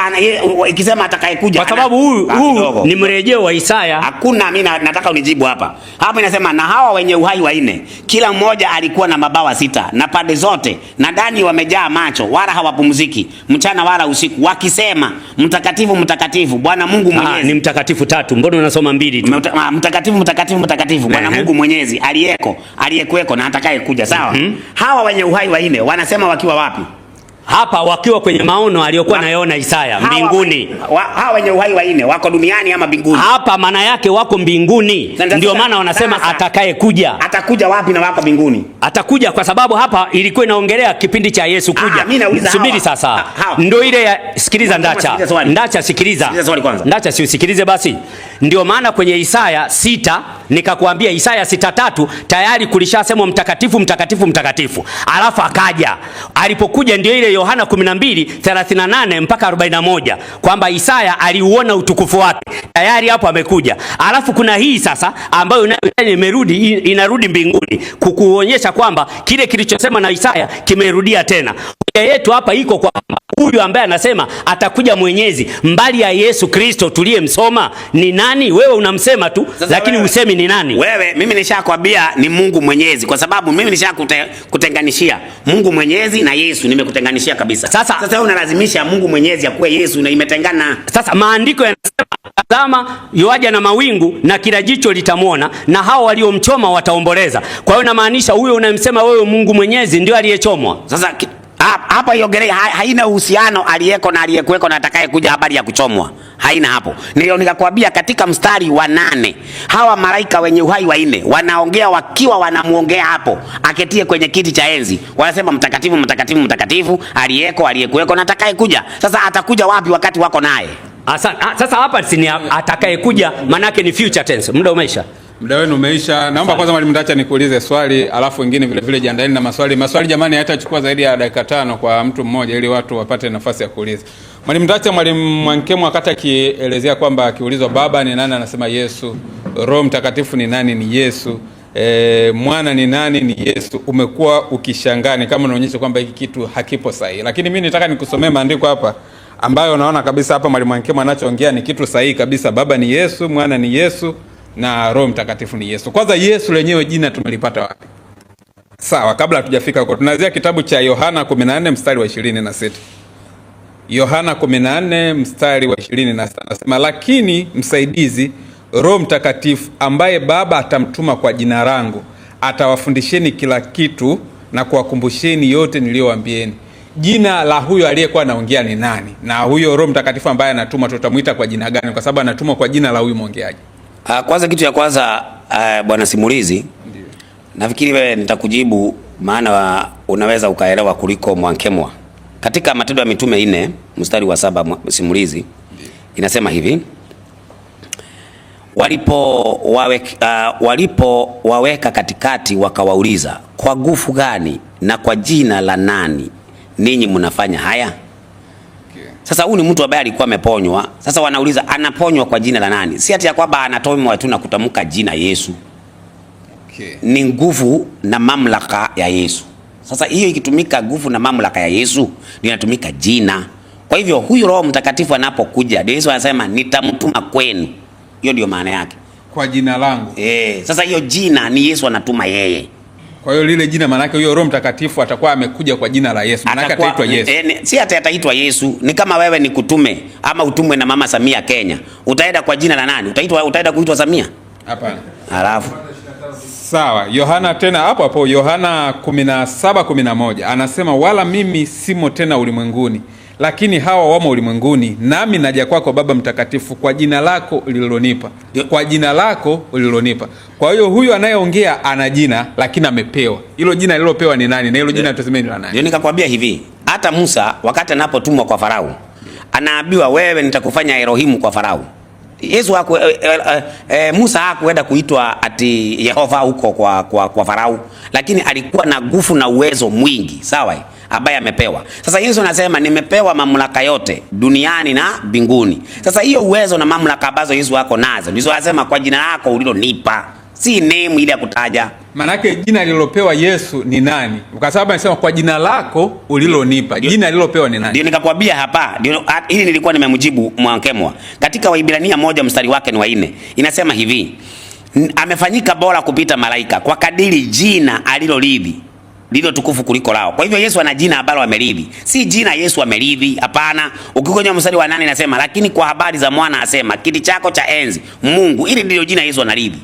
ikisema atakayekuja, kwa sababu huu ni mrejeo wa Isaya. Hakuna, mimi nataka unijibu hapa. Hapa inasema na hawa wenye uhai wanne, kila mmoja alikuwa na mabawa 6 na pande zote, na ndani wamejaa macho, wala hawapumziki mchana wala usiku, wakisema mtakatifu, mtakatifu, Bwana Mungu Mwenyezi. Ni mtakatifu 3, mbona unasoma 2 tu? Mtakatifu, mtakatifu, mtakatifu, Bwana Mungu Mwenyezi, aliyeko, aliyekuweko na atakayekuja. Sawa. Hawa wenye uhai wanne wanasema wakiwa wapi? Hapa wakiwa kwenye maono aliyokuwa naona Isaya mbinguni. Hawa wenye uhai wanne wako duniani ama mbinguni? Hapa maana yake wako mbinguni. Ndio maana wanasema atakaye kuja. Atakuja wapi na wako mbinguni? Atakuja kwa sababu hapa ilikuwa inaongelea kipindi cha Yesu kuja. Subiri sasa. Ndio ile ya sikiliza Ndacha sikiliza. Ndacha si usikilize basi. Ndio maana kwenye Isaya 6 nikakwambia Isaya 6:3 tayari kulishasemwa mtakatifu, mtakatifu, mtakatifu. Alafu akaja. Alipokuja ndio ile Yohana 12:38 mpaka 41 kwamba Isaya aliuona utukufu wake. Tayari hapo amekuja. Alafu kuna hii sasa ambayo inarudi mbinguni kukuonyesha kwamba kile kilichosema na Isaya kimerudia tena. Yetu hapa iko kwa huyu ambaye anasema atakuja Mwenyezi, mbali ya Yesu Kristo tuliyemsoma ni nani? Wewe unamsema tu sasa, lakini usemi ni nani? Mimi nishakwambia ni Mungu Mwenyezi, kwa sababu mimi nishakutenganishia Mungu Mwenyezi na Yesu, nimekutenganishia kabisa. Sasa wewe unalazimisha Mungu Mwenyezi akuwe Yesu na imetengana. Sasa maandiko yanasema tazama yuaja na mawingu na kila jicho litamwona na hao waliomchoma wataomboleza. Kwa hiyo inamaanisha huyo unamsema wewe Mungu Mwenyezi ndio aliyechomwa. Sasa hapa iongelea haina uhusiano aliyeko na aliyekuweko na atakaye kuja, habari ya kuchomwa haina hapo. Ndio nikakwambia katika mstari wa 8 hawa malaika wenye uhai wanne wanaongea wakiwa wanamuongea hapo aketie kwenye kiti cha enzi, wanasema mtakatifu, mtakatifu, mtakatifu, aliyeko, aliyekuweko na atakaye kuja. Sasa atakuja wapi wakati wako naye? Sasa hapa si atakaye kuja, manake ni future tense. Muda umeisha. Muda wenu umeisha. Naomba kwanza Mwalimu Ndacha nikuulize swali, alafu wengine vile jiandaeni na maswali. Maswali jamani hayatachukua zaidi ya dakika 5 kwa mtu mmoja ili watu wapate nafasi ya kuuliza. Mwalimu Ndacha, Mwalimu Mwankemwa wakati akielezea kwamba akiulizwa baba ni nani anasema Yesu, Roho Mtakatifu ni nani ni Yesu, mwana ni nani ni Yesu. Umekuwa ukishangani kama unaonyesha kwamba hiki kitu hakipo sahihi. Lakini mimi nataka nikusomee maandiko hapa ambayo unaona kabisa hapa Mwalimu Mwankemwa anachoongea ni kitu sahihi kabisa. Baba ni Yesu, mwana ni Yesu na Roho Mtakatifu ni Yesu. Kwanza Yesu lenyewe jina tumelipata wapi? Sawa, kabla hatujafika huko tunaanzia kitabu cha Yohana 14 mstari wa 26. Yohana 14 mstari wa 26 anasema, lakini msaidizi Roho Mtakatifu ambaye Baba atamtuma kwa jina langu atawafundisheni kila kitu na kuwakumbusheni yote niliyowaambieni. Jina la huyo aliyekuwa anaongea ni nani? Na huyo Roho Mtakatifu ambaye anatuma tutamuita kwa jina gani? Kwa sababu anatumwa kwa jina la huyu mwongeaji. Kwanza kitu ya kwanza bwana simulizi, nafikiri wewe nitakujibu, maana unaweza ukaelewa kuliko Mwankemwa. Katika Matendo ya Mitume 4 mstari wa 7 simulizi inasema hivi, walipowaweka katikati wakawauliza, kwa nguvu gani na kwa jina la nani ninyi mnafanya haya? Sasa huyu ni mtu ambaye alikuwa ameponywa. Sasa wanauliza anaponywa kwa jina la nani? Si ati ya kwamba anatomwa tu na kutamka jina Yesu. Ni nguvu na mamlaka ya Yesu. Sasa hiyo ikitumika nguvu na mamlaka ya Yesu, ndio inatumika jina. Kwa hivyo huyu Roho Mtakatifu anapokuja, ndio Yesu anasema nitamtuma kwenu. Hiyo ndio maana yake. Kwa jina langu. Sasa hiyo jina ni Yesu anatuma yeye. Kwa hiyo lile jina maana yake huyo Roho Mtakatifu atakuwa amekuja kwa jina la Yesu. Maana yake ataitwa Yesu. Si ataitwa Yesu. Ni kama wewe ni kutume ama utumwe na Mama Samia Kenya. Utaenda kwa jina la nani? Utaenda kuitwa Samia? Hapana. Alafu sawa, Yohana tena hapo Yohana 17:11 anasema, wala mimi simo tena ulimwenguni, lakini hawa wamo ulimwenguni, nami naja kwako Baba Mtakatifu kwa jina lako ulilonipa. Kwa jina lako ulilonipa. Kwa hiyo huyu anayeongea ana jina lakini amepewa. Hilo jina alilopewa ni nani? Na hilo jina tusemeni ni la nani? Ndio nikakwambia hivi, hata Musa wakati anapotumwa kwa Farao, anaambiwa wewe nitakufanya Elohimu kwa Farao. Musa hakuenda kuitwa ati Yehova huko kwa Farao, lakini alikuwa na nguvu na uwezo mwingi, sawa, ambaye amepewa. Sasa Yesu anasema nimepewa mamlaka yote duniani na mbinguni. Sasa hiyo uwezo na mamlaka ambazo Yesu wako nazo, ndizo anasema kwa jina lako ulilonipa, si name ile ya kutaja. Manake jina lilopewa Yesu ni nani? Kwa sababu anasema kwa jina lako ulilonipa. Jina lilopewa ni nani? Ndio nikakwambia hapa, ndio hili nilikuwa nimemjibu Mwankemwa. Katika Waibrania 1 mstari wake ni wa 4. Inasema hivi, amefanyika bora kupita malaika kwa kadiri jina alilolithi ndilo tukufu kuliko lao. Kwa hivyo Yesu ana jina ambalo amerithi. Si jina Yesu amerithi, hapana. Ukikonya mstari wa 8 inasema lakini kwa habari za mwana asema kiti chako cha enzi Mungu, ili ndilo jina Yesu anarithi.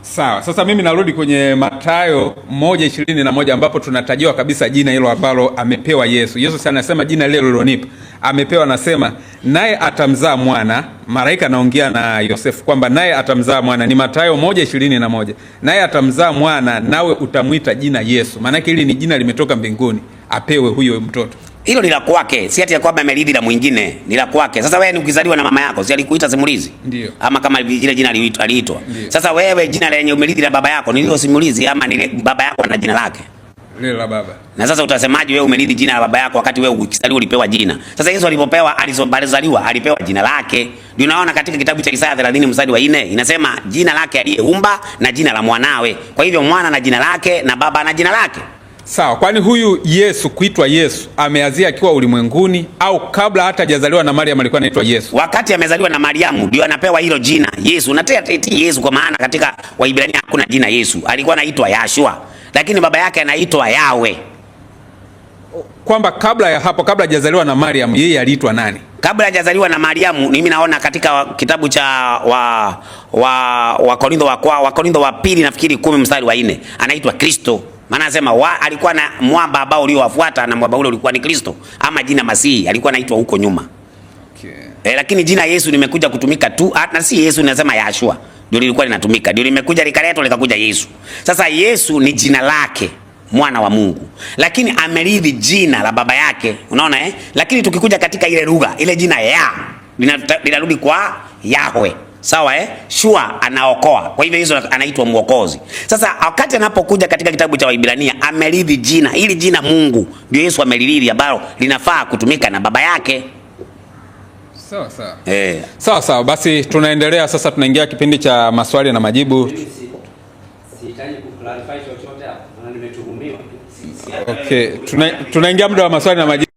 Sawa, sasa mimi narudi kwenye Mathayo 1:21 ambapo tunatajiwa kabisa jina hilo ambalo amepewa Yesu. Yesu sana anasema jina lile lilonipa amepewa, anasema naye atamzaa mwana. Malaika anaongea na Yosefu kwamba naye atamzaa mwana, ni Mathayo 1:21. Naye atamzaa mwana nawe utamwita jina Yesu. Maana yake hili ni jina limetoka mbinguni, apewe huyo mtoto. Hilo ni la kwake, si ati ya kwamba amerithi la mwingine, ni la kwake. Sasa wewe ni ukizaliwa na mama yako, si alikuita simulizi? Ndio. Ama kama ile jina aliitwa. Sasa wewe jina lenye umerithi la baba yako ni lilo simulizi, ama ni baba yako ana jina lake? Lile la baba. Na sasa utasemaje wewe umerithi jina la baba yako wakati wewe ukizaliwa ulipewa jina? Sasa Yesu alipopewa, alizaliwa alipewa jina lake. Ndio unaona katika kitabu cha Isaya 30 mstari wa 4 inasema jina lake aliyeumba na jina la mwanawe. Kwa hivyo mwana na jina lake na baba na jina lake. Sawa, kwani huyu Yesu kuitwa Yesu ameanzia akiwa ulimwenguni au kabla hata hajazaliwa na Mariam alikuwa anaitwa Yesu? Wakati amezaliwa na Mariamu ndio anapewa hilo jina Yesu. Natea Yesu kwa maana katika Waibrania hakuna jina Yesu. Alikuwa anaitwa Yashua, lakini baba yake anaitwa Yawe. Kwamba kabla ya hapo, kabla hajazaliwa na Mariam, yeye aliitwa nani? Kabla hajazaliwa na Mariamu, mimi naona katika kitabu cha Wakorintho wa pili nafikiri 10 mstari wa 4 anaitwa Kristo. Maana anasema alikuwa na mwamba ambao uliowafuata na mwamba ule ulikuwa ni Kristo, ama jina Masihi alikuwa anaitwa huko nyuma. Okay. Lakini jina Yesu limekuja kutumika tu, na si Yesu ninasema Yashua ndio lilikuwa linatumika, ndio limekuja likaletwa likakuja Yesu. Sasa Yesu ni jina lake, mwana wa Mungu, lakini amerithi jina la baba yake, unaona Lakini tukikuja katika ile lugha, ile jina ya linarudi kwa Yahwe. Sawa Shua anaokoa. Kwa hivyo Yesu anaitwa mwokozi. Sasa wakati anapokuja katika kitabu cha Waibrania amerithi jina, ili jina Mungu ndio Yesu amerithi ambalo linafaa kutumika na baba yake. Sawa sawa. Sawa sawa, basi tunaendelea sasa, tunaingia kipindi cha maswali na majibu. Sihitaji kuclarify chochote hapa, maana nimetuhumiwa. Okay, tunaingia muda wa maswali na majibu.